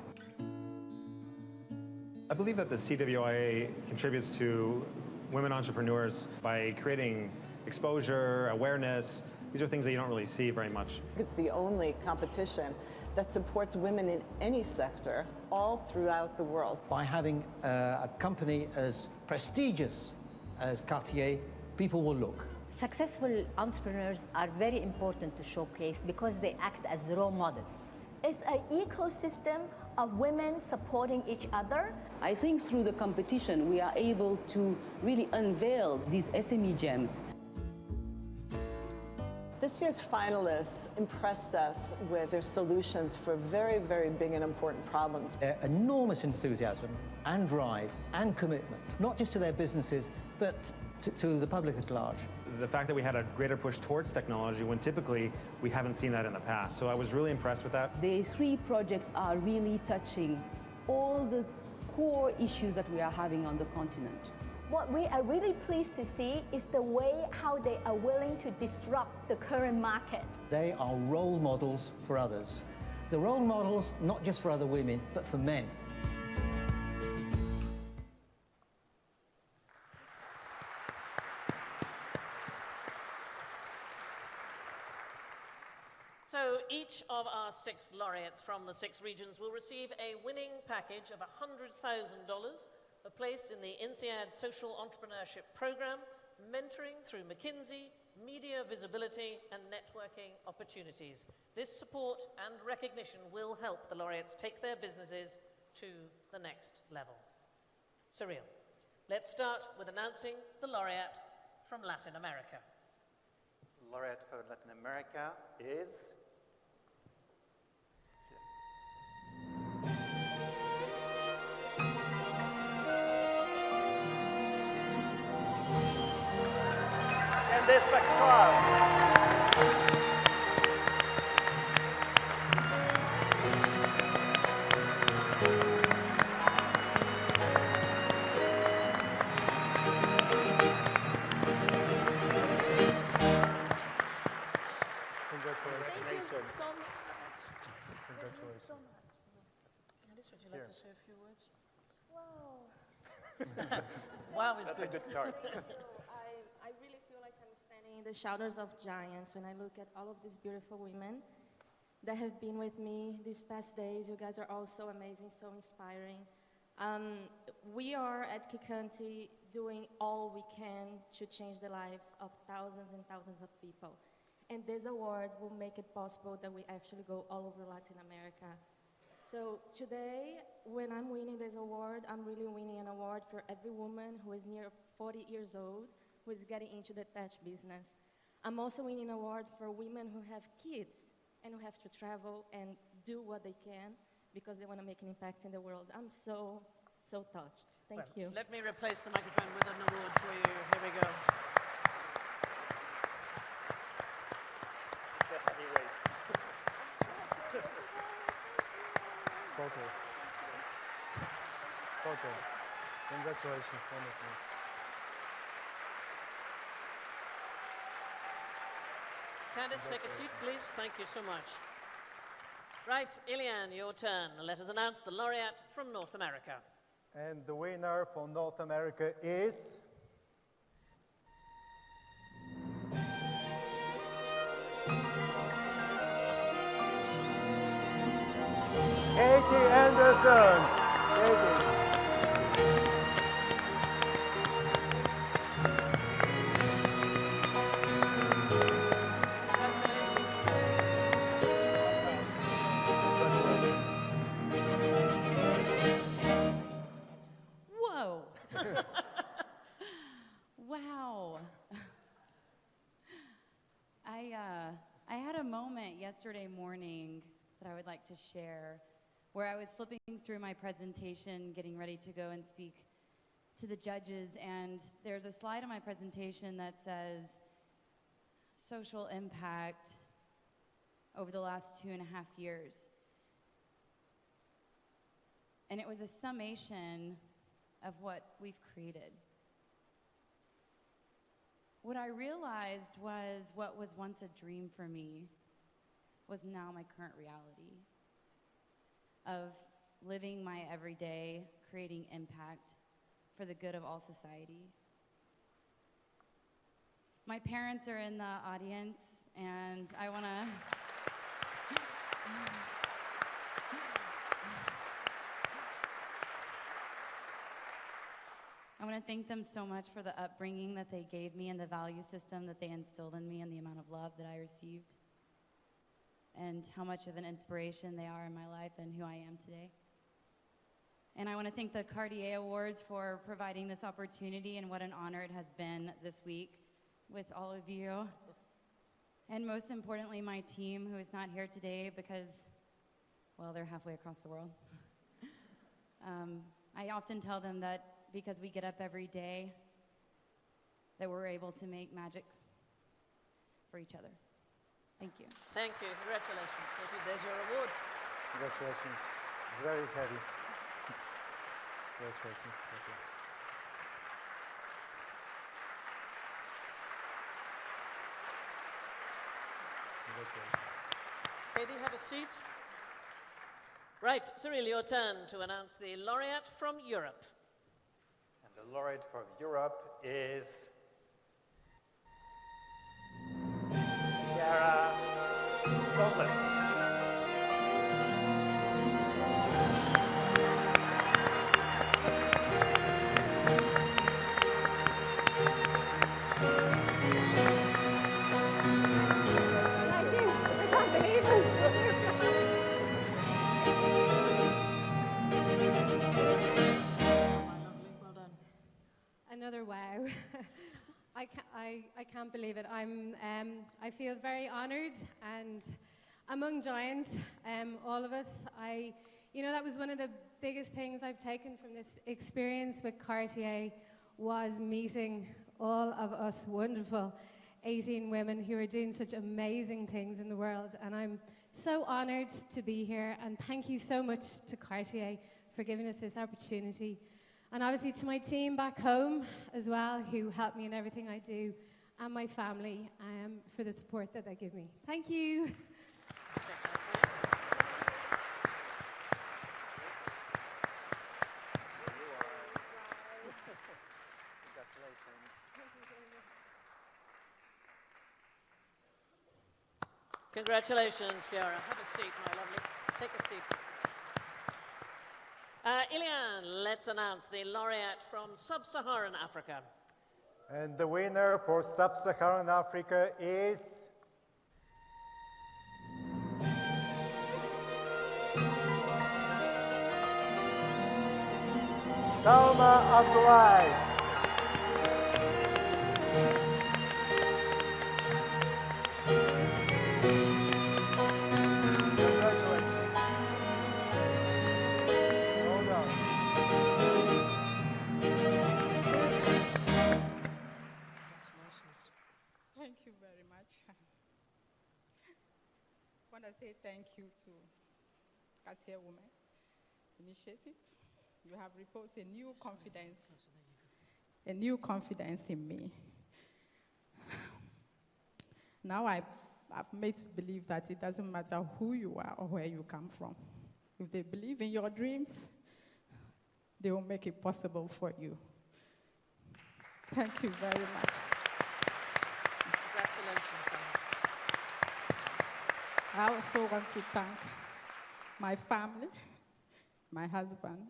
I believe that the CWIA contributes to women entrepreneurs by creating exposure, awareness. These are things that you don't really see very much. It's the only competition that supports women in any sector all throughout the world. By having a company as prestigious as Cartier, people will look. Successful entrepreneurs are very important to showcase because they act as role models. It's an ecosystem of women supporting each other. I think through the competition, we are able to really unveil these SME gems. This year's finalists impressed us with their solutions for very, very big and important problems. Their enormous enthusiasm and drive and commitment, not just to their businesses, but to the public at large. The fact that we had a greater push towards technology when typically we haven't seen that in the past. So I was really impressed with that. The three projects are really touching all the core issues that we are having on the continent. What we are really pleased to see is the way how they are willing to disrupt the current market. They are role models for others. They're role models not just for other women, but for men. So each of our 6 laureates from the 6 regions will receive a winning package of $100,000, a place in the INSEAD Social Entrepreneurship Program, mentoring through McKinsey, media visibility and networking opportunities. This support and recognition will help the laureates take their businesses to the next level. Surreal. Let's start with announcing the laureate from Latin America. The laureate for Latin America is... This Congratulations. Congratulations. Alice, would you like to say a few words? Wow. Wow is That's good. a good start. I really feel like I'm standing in the shoulders of giants when I look at all of these beautiful women that have been with me these past days. You guys are all so amazing, so inspiring. We are at Kikanti doing all we can to change the lives of thousands and thousands of people. And this award will make it possible that we actually go all over Latin America. So today, when I'm winning this award, I'm really winning an award for every woman who is near 40 years old, who is getting into the tech business. I'm also winning an award for women who have kids and who have to travel and do what they can because they want to make an impact in the world. I'm so, so touched. Thank Well, you. Let me replace the microphone with an award for you. Here we go. It's a heavyweight. Photo. Photo. Congratulations, wonderful. Candice, take a seat, please. Thank you so much. Right, Ilian, your turn. Let us announce the laureate from North America. And the winner for North America is Katie Anderson. Katie. Whoa. Wow. I had a moment yesterday morning that I would like to share where I was flipping through my presentation, getting ready to go and speak to the judges, and there's a slide on my presentation that says social impact over the last 2.5 years. And it was a summation of what we've created. What I realized was what was once a dream for me was now my current reality of living my everyday, creating impact for the good of all society. My parents are in the audience, and I want to thank them so much for the upbringing that they gave me and the value system that they instilled in me and the amount of love that I received and how much of an inspiration they are in my life and who I am today. And I want to thank the Cartier Awards for providing this opportunity, and what an honor it has been this week with all of you. And most importantly, my team, who is not here today because, well, they're halfway across the world. I often tell them that because we get up every day, that we're able to make magic for each other. Thank you. Thank you. Congratulations. There's your award. Congratulations. It's very heavy. Congratulations. Thank you. Congratulations. Katie, have a seat. Right, Cyril, your turn to announce the laureate from Europe. And the laureate from Europe is Yara Dublin. Another wow. I can't believe it. I feel very honored and among giants, all of us. That was one of the biggest things I've taken from this experience with Cartier was meeting all of us wonderful 18 women who are doing such amazing things in the world. And I'm so honored to be here, and thank you so much to Cartier for giving us this opportunity. And obviously to my team back home as well, who help me in everything I do, and my family for the support that they give me. Thank you. Congratulations, Chiara. Have a seat, my lovely. Take a seat. Ilian, let's announce the laureate from Sub-Saharan Africa. And the winner for Sub-Saharan Africa is Salma Abdullahi. Congratulations. Well done. want to say thank you to Cartier Women Initiative. You have reposed a new confidence in me. Now I've made to believe that it doesn't matter who you are or where you come from. If they believe in your dreams, they will make it possible for you. Thank you very much. Congratulations, Sam. I also want to thank my family, my husband,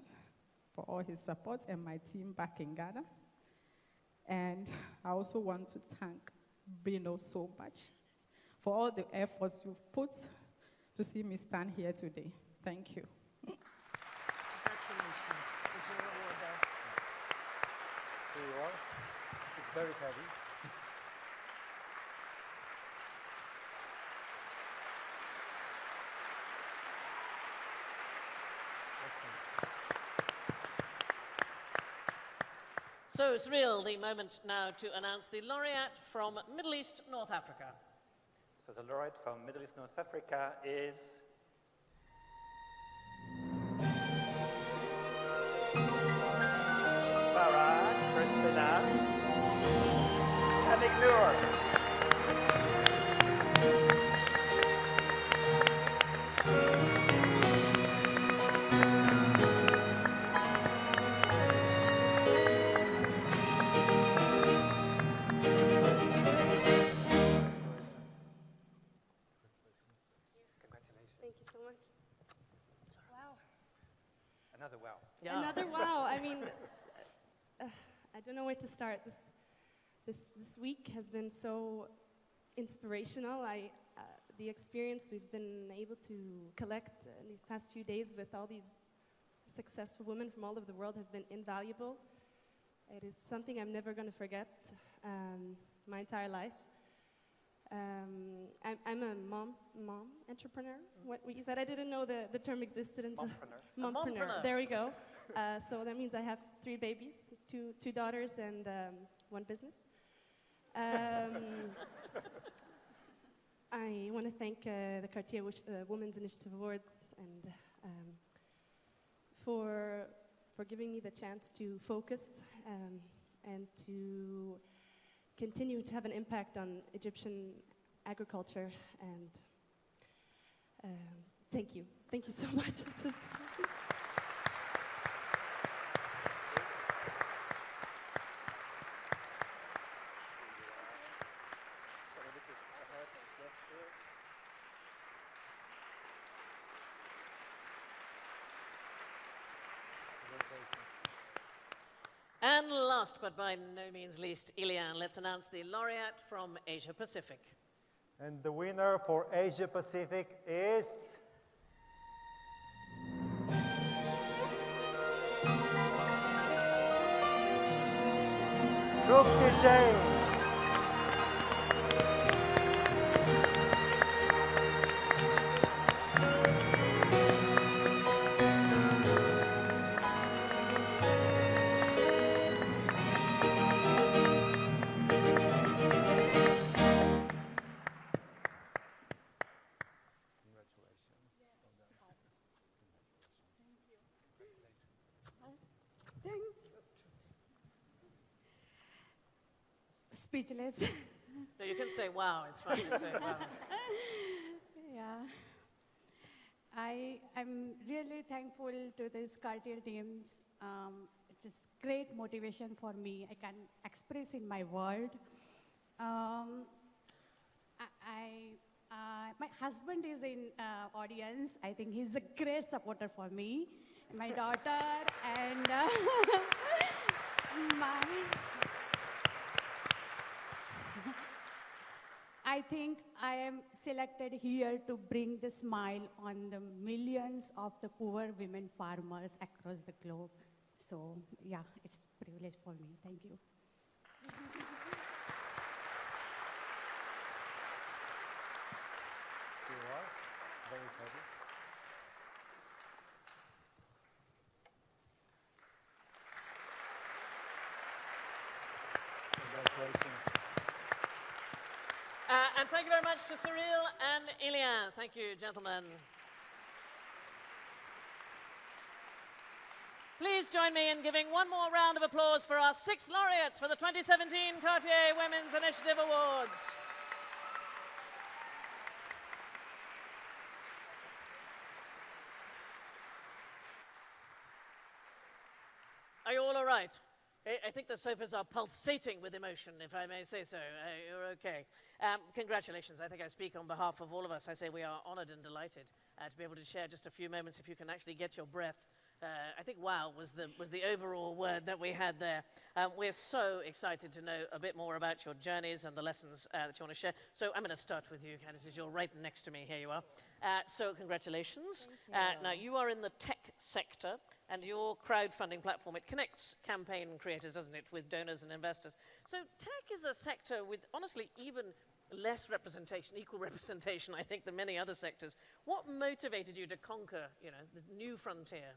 for all his support, and my team back in Ghana. And I also want to thank Bruno so much for all the efforts you've put to see me stand here today. Thank you. Congratulations. This is your reward there. Here you are. It's very heavy. So, Cyril, the moment now to announce the laureate from Middle East, North Africa. So the laureate from Middle East, North Africa is Sarah Christina Amignur. Thank you so much. Wow. Another wow. Yeah. Another wow. I mean, I don't know where to start. This week has been so inspirational. The experience we've been able to collect in these past few days with all these successful women from all over the world has been invaluable. It is something I'm never going to forget my entire life. I'm a mom entrepreneur. What you said, I didn't know the term existed until mompreneur. There we go. So that means I have 3 babies, two daughters and 1 business. I want to thank the Cartier Women's Initiative Awards and for giving me the chance to focus and to continue to have an impact on Egyptian agriculture. And thank you so much. And last but by no means least, Ilian, let's announce the laureate from Asia Pacific. And the winner for Asia Pacific is Trupti Jain. Speechless. No, you can say wow, it's fine to say wow. Yeah. I'm really thankful to this Cartier teams. It's just great motivation for me. I can express in my word. My husband is in audience. I think he's a great supporter for me. My daughter and I think I am selected here to bring the smile on the millions of the poor women farmers across the globe. So, yeah, it's a privilege for me. Thank you. Here you are. It's very heavy. Congratulations. And thank you very much to Cyril and Ilya. Thank you, gentlemen. Please join me in giving one more round of applause for our 6 laureates for the 2017 Cartier Women's Initiative Awards. Are you all right? I think the sofas are pulsating with emotion, if I may say so. You're okay. Congratulations. I think I speak on behalf of all of us. I say we are honored and delighted to be able to share just a few moments, if you can actually get your breath. I think wow was the overall word that we had there. We're so excited to know a bit more about your journeys and the lessons that you want to share. So I'm going to start with you, Candice. You're right next to me. Here you are. So congratulations. Thank you. Now, you are in the tech sector, and your crowdfunding platform, it connects campaign creators, doesn't it, with donors and investors. So tech is a sector with, honestly, even less representation, equal representation, I think, than many other sectors. What motivated you to conquer, this new frontier?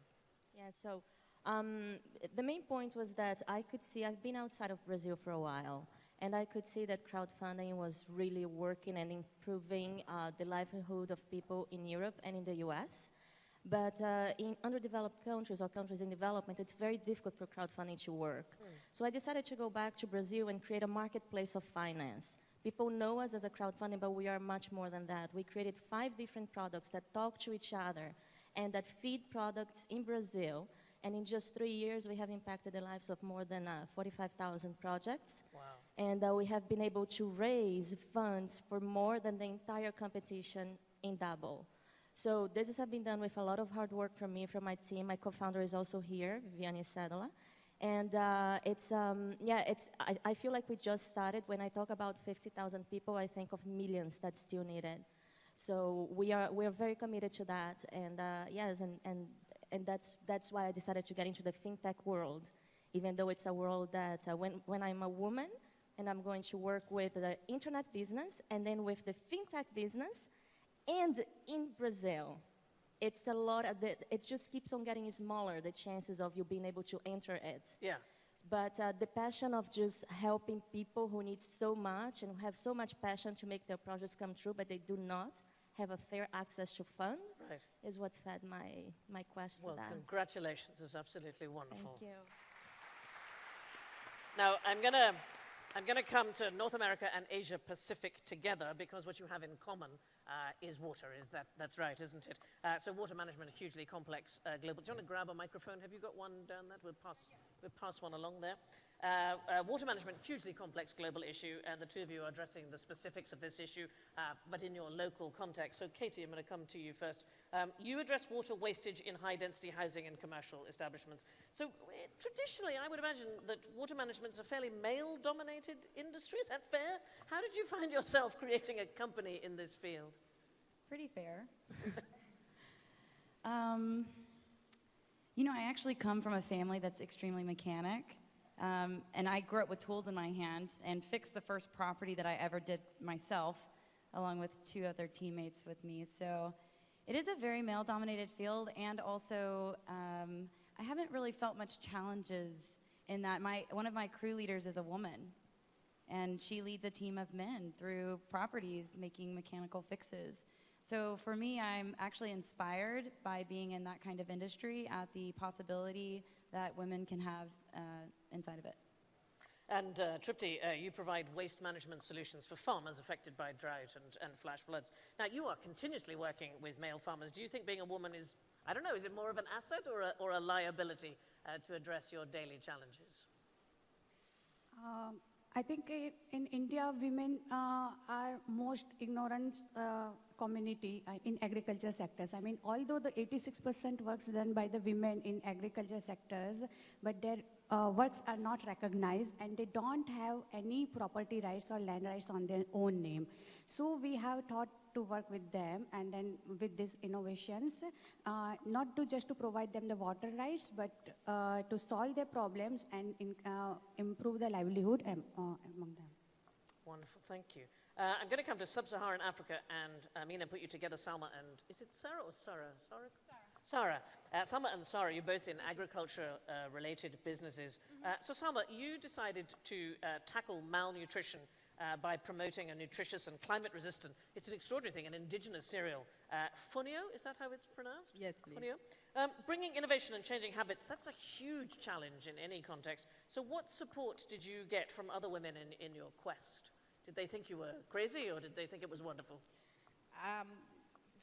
Yeah, so the main point was that I could see, I've been outside of Brazil for a while, and I could see that crowdfunding was really working and improving the livelihood of people in Europe and in the US. But in underdeveloped countries or countries in development, it's very difficult for crowdfunding to work. So I decided to go back to Brazil and create a marketplace of finance. People know us as a crowdfunding, but we are much more than that. We created 5 different products that talk to each other and that feed products in Brazil. And in just 3 years, we have impacted the lives of more than 45,000 projects. Wow. And we have been able to raise funds for more than the entire competition in double. So this has been done with a lot of hard work from me, from my team. My co-founder is also here, Viviane Sedola. And I feel like we just started. When I talk about 50,000 people, I think of millions that still need it. So we are very committed to that. And and that's why I decided to get into the fintech world, even though it's a world that when I'm a woman and I'm going to work with the internet business and then with the fintech business, and in Brazil, it's a lot of it just keeps on getting smaller, the chances of you being able to enter it. Yeah. But the passion of just helping people who need so much and who have so much passion to make their projects come true, but they do not have a fair access to funds, is what fed my quest for that. Well, congratulations. It's absolutely wonderful. Thank you. Now, I'm gonna come to North America and Asia Pacific together, because what you have in common is water. That's right, isn't it? So water management, hugely complex global. Do you want to grab a microphone? Have you got one down there? We'll pass one along there. Water management, hugely complex global issue, and the two of you are addressing the specifics of this issue, but in your local context. So Katie, I'm going to come to you first. You address water wastage in high-density housing and commercial establishments. So traditionally, I would imagine that water management's a fairly male-dominated industry. Is that fair? How did you find yourself creating a company in this field? Pretty fair. I actually come from a family that's extremely mechanic. And I grew up with tools in my hands and fixed the first property that I ever did myself, along with 2 other teammates with me. So it is a very male-dominated field, and also I haven't really felt much challenges in that. One of my crew leaders is a woman, and she leads a team of men through properties making mechanical fixes. So for me, I'm actually inspired by being in that kind of industry at the possibility that women can have inside of it. And Tripti, you provide waste management solutions for farmers affected by drought and flash floods. Now, you are continuously working with male farmers. Do you think being a woman is, I don't know, is it more of an asset or a liability to address your daily challenges? I think in India, women are most ignorant community in agriculture sectors. I mean, although the 86% works done by the women in agriculture sectors, but their works are not recognized, and they don't have any property rights or land rights on their own name. So we have thought to work with them, and then with these innovations, not to just to provide them the water rights, but to solve their problems and improve the livelihood among them. Wonderful, thank you. I'm going to come to Sub-Saharan Africa, and Amina put you together, Salma, and is it Sarah or Sarah? Sarah. Salma and Sarah, you're both in agriculture-related businesses. So Salma, you decided to tackle malnutrition by promoting a nutritious and climate-resistant, it's an extraordinary thing, an indigenous cereal. Funio, is that how it's pronounced? Yes, please. Funio. Bringing innovation and changing habits, that's a huge challenge in any context. So what support did you get from other women in your quest? Did they think you were crazy, or did they think it was wonderful?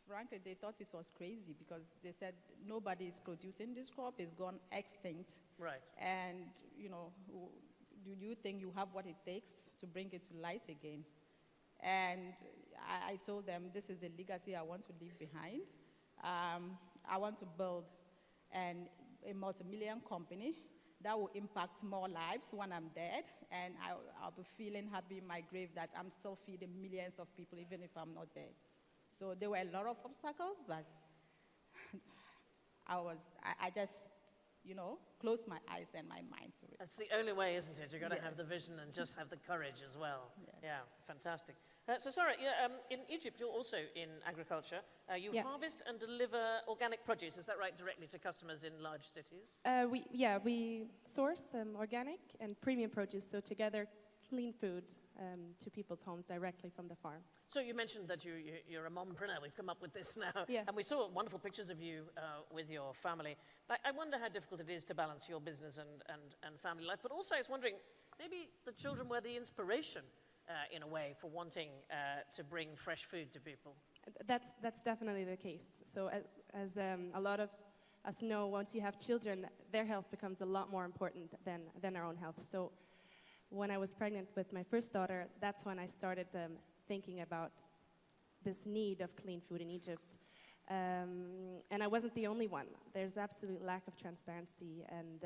Frankly, they thought it was crazy because they said nobody is producing this crop, it's gone extinct. Right. And, you know, do you think you have what it takes to bring it to light again? And I told them this is a legacy I want to leave behind. I want to build a multi-million company that will impact more lives when I'm dead, and I'll be feeling happy in my grave that I'm still feeding millions of people even if I'm not dead. So there were a lot of obstacles, but I just, you know, closed my eyes and my mind to it. That's the only way, isn't it? You've got to have the Yes. vision and just have the courage as well. Yes. Yeah, fantastic. So Sarah, in Egypt, you're also in agriculture. You Yeah. harvest and deliver organic produce, is that right, directly to customers in large cities? We source organic and premium produce, so together clean food to people's homes directly from the farm. So you mentioned that you're a mompreneur. We've come up with this now. Yeah. And we saw wonderful pictures of you with your family. I wonder how difficult it is to balance your business and family life. But also I was wondering, maybe the children were the inspiration, in a way, for wanting to bring fresh food to people. That's definitely the case. So as a lot of us know, once you have children, their health becomes a lot more important than our own health. So when I was pregnant with my first daughter, that's when I started thinking about this need of clean food in Egypt. And I wasn't the only one. There's absolute lack of transparency and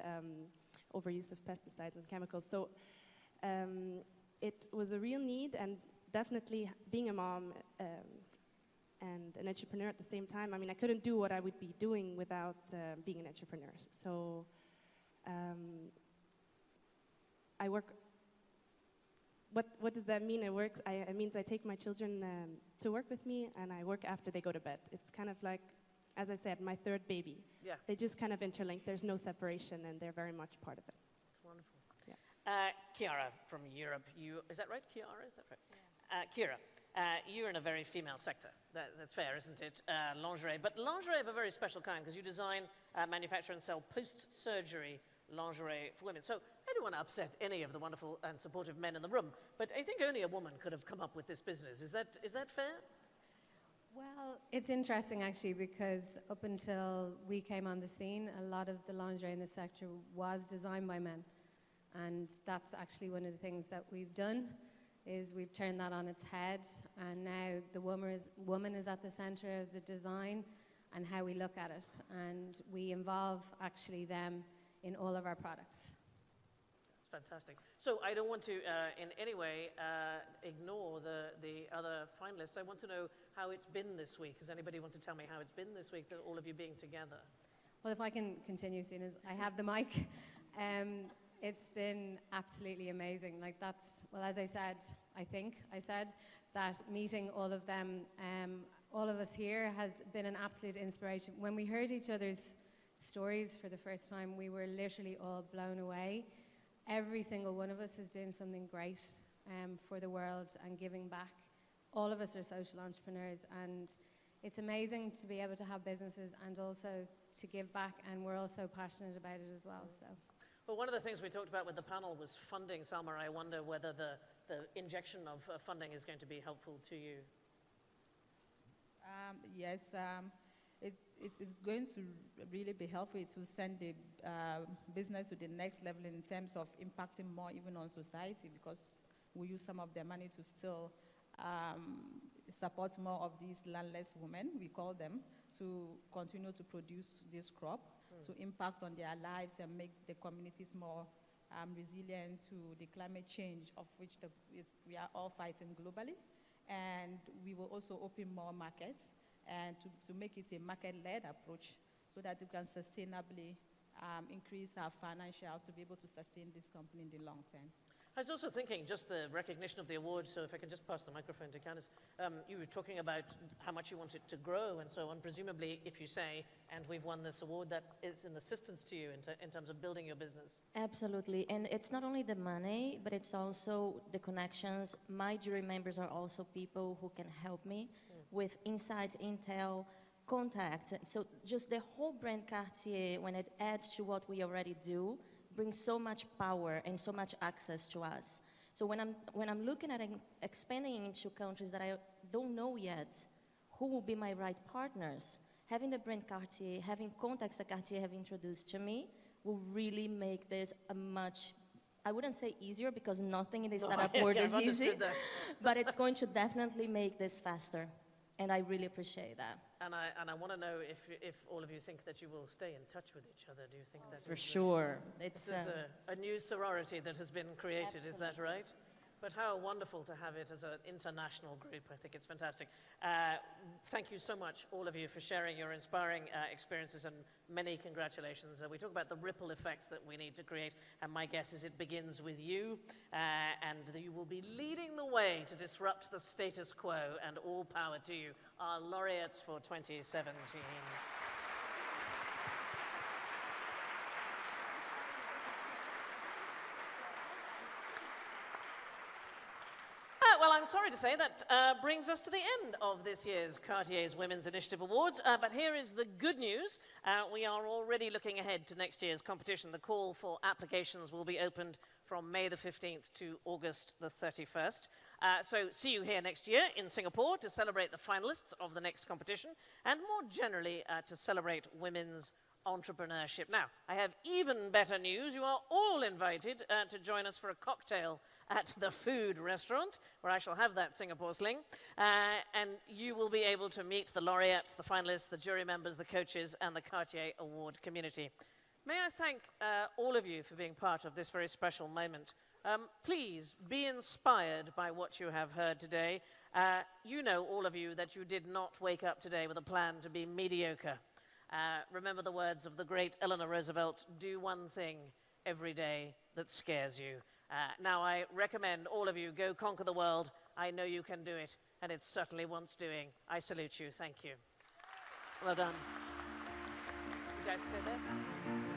overuse of pesticides and chemicals. So it was a real need, and definitely being a mom and an entrepreneur at the same time, I mean, I couldn't do what I would be doing without being an entrepreneur. So I work. What does that mean? It means I take my children to work with me, and I work after they go to bed. It's kind of like, as I said, my third baby. Yeah. They just kind of interlink. There's no separation, and they're very much part of it. It's wonderful. Yeah. Chiara from Europe, is that right, Chiara? Is that right? Chiara, you're in a very female sector. That's fair, isn't it? Lingerie. But lingerie of a very special kind, because you design, manufacture, and sell post-surgery lingerie for women. So I don't want to upset any of the wonderful and supportive men in the room, but I think only a woman could have come up with this business. Is that fair? Well, it's interesting actually, because up until we came on the scene, a lot of the lingerie in the sector was designed by men. And that's actually one of the things that we've done, is we've turned that on its head, and now the woman is at the center of the design and how we look at it. And we involve actually them in all of our products. That's fantastic. So I don't want to in any way ignore the other finalists. I want to know how it's been this week. Does anybody want to tell me how it's been this week, that all of you being together? Well, if I can continue, seeing as I have the mic. It's been absolutely amazing. Like that's, well, as I said, I said that meeting all of them, all of us here, has been an absolute inspiration. When we heard each other's stories for the first time, we were literally all blown away. Every single one of us is doing something great for the world and giving back. All of us are social entrepreneurs, and it's amazing to be able to have businesses and also to give back, and we're also passionate about it as well. So. Well, one of the things we talked about with the panel was funding. Salma, I wonder whether the injection of funding is going to be helpful to you. Yes, it's going to really be helpful to send the business to the next level in terms of impacting more even on society, because we use some of their money to still support more of these landless women, we call them, to continue to produce this crop, to impact on their lives and make the communities more resilient to the climate change of which we are all fighting globally. And we will also open more markets and to make it a market-led approach so that we can sustainably increase our financials to be able to sustain this company in the long term. I was also thinking, just the recognition of the award, so if I can just pass the microphone to Candice, you were talking about how much you want it to grow and so on. Presumably, if you say, and we've won this award, that is an assistance to you in terms of building your business. Absolutely, and it's not only the money, but it's also the connections. My jury members are also people who can help me with insights, intel, contacts. So just the whole brand Cartier, when it adds to what we already do, brings so much power and so much access to us. So when I'm looking at expanding into countries that I don't know yet, who will be my right partners? Having the brand Cartier, having contacts that Cartier have introduced to me, will really make this a much, I wouldn't say easier, because nothing in the startup world is easy, but it's going to definitely make this faster. And I really appreciate that. And I want to know if all of you think that you will stay in touch with each other. Do you think that? For sure. This is a new sorority that has been created, absolutely. Is that right? But how wonderful to have it as an international group. I think it's fantastic. Thank you so much, all of you, for sharing your inspiring experiences, and many congratulations. We talk about the ripple effect that we need to create, and my guess is it begins with you, and you will be leading the way to disrupt the status quo, and all power to you. Our laureates for 2017. Well, I'm sorry to say that brings us to the end of this year's Cartier's Women's Initiative Awards. But here is the good news. We are already looking ahead to next year's competition. The call for applications will be opened from May the 15th to August the 31st. So see you here next year in Singapore to celebrate the finalists of the next competition, and more generally to celebrate women's entrepreneurship. Now, I have even better news. You are all invited to join us for a cocktail at the food restaurant, where I shall have that Singapore sling. And you will be able to meet the laureates, the finalists, the jury members, the coaches, and the Cartier Award community. May I thank all of you for being part of this very special moment. Please be inspired by what you have heard today. You know, all of you, that you did not wake up today with a plan to be mediocre. Remember the words of the great Eleanor Roosevelt: do one thing every day that scares you. Now, I recommend all of you go conquer the world. I know you can do it, and it certainly wants doing. I salute you. Thank you. Well done. You guys stay there.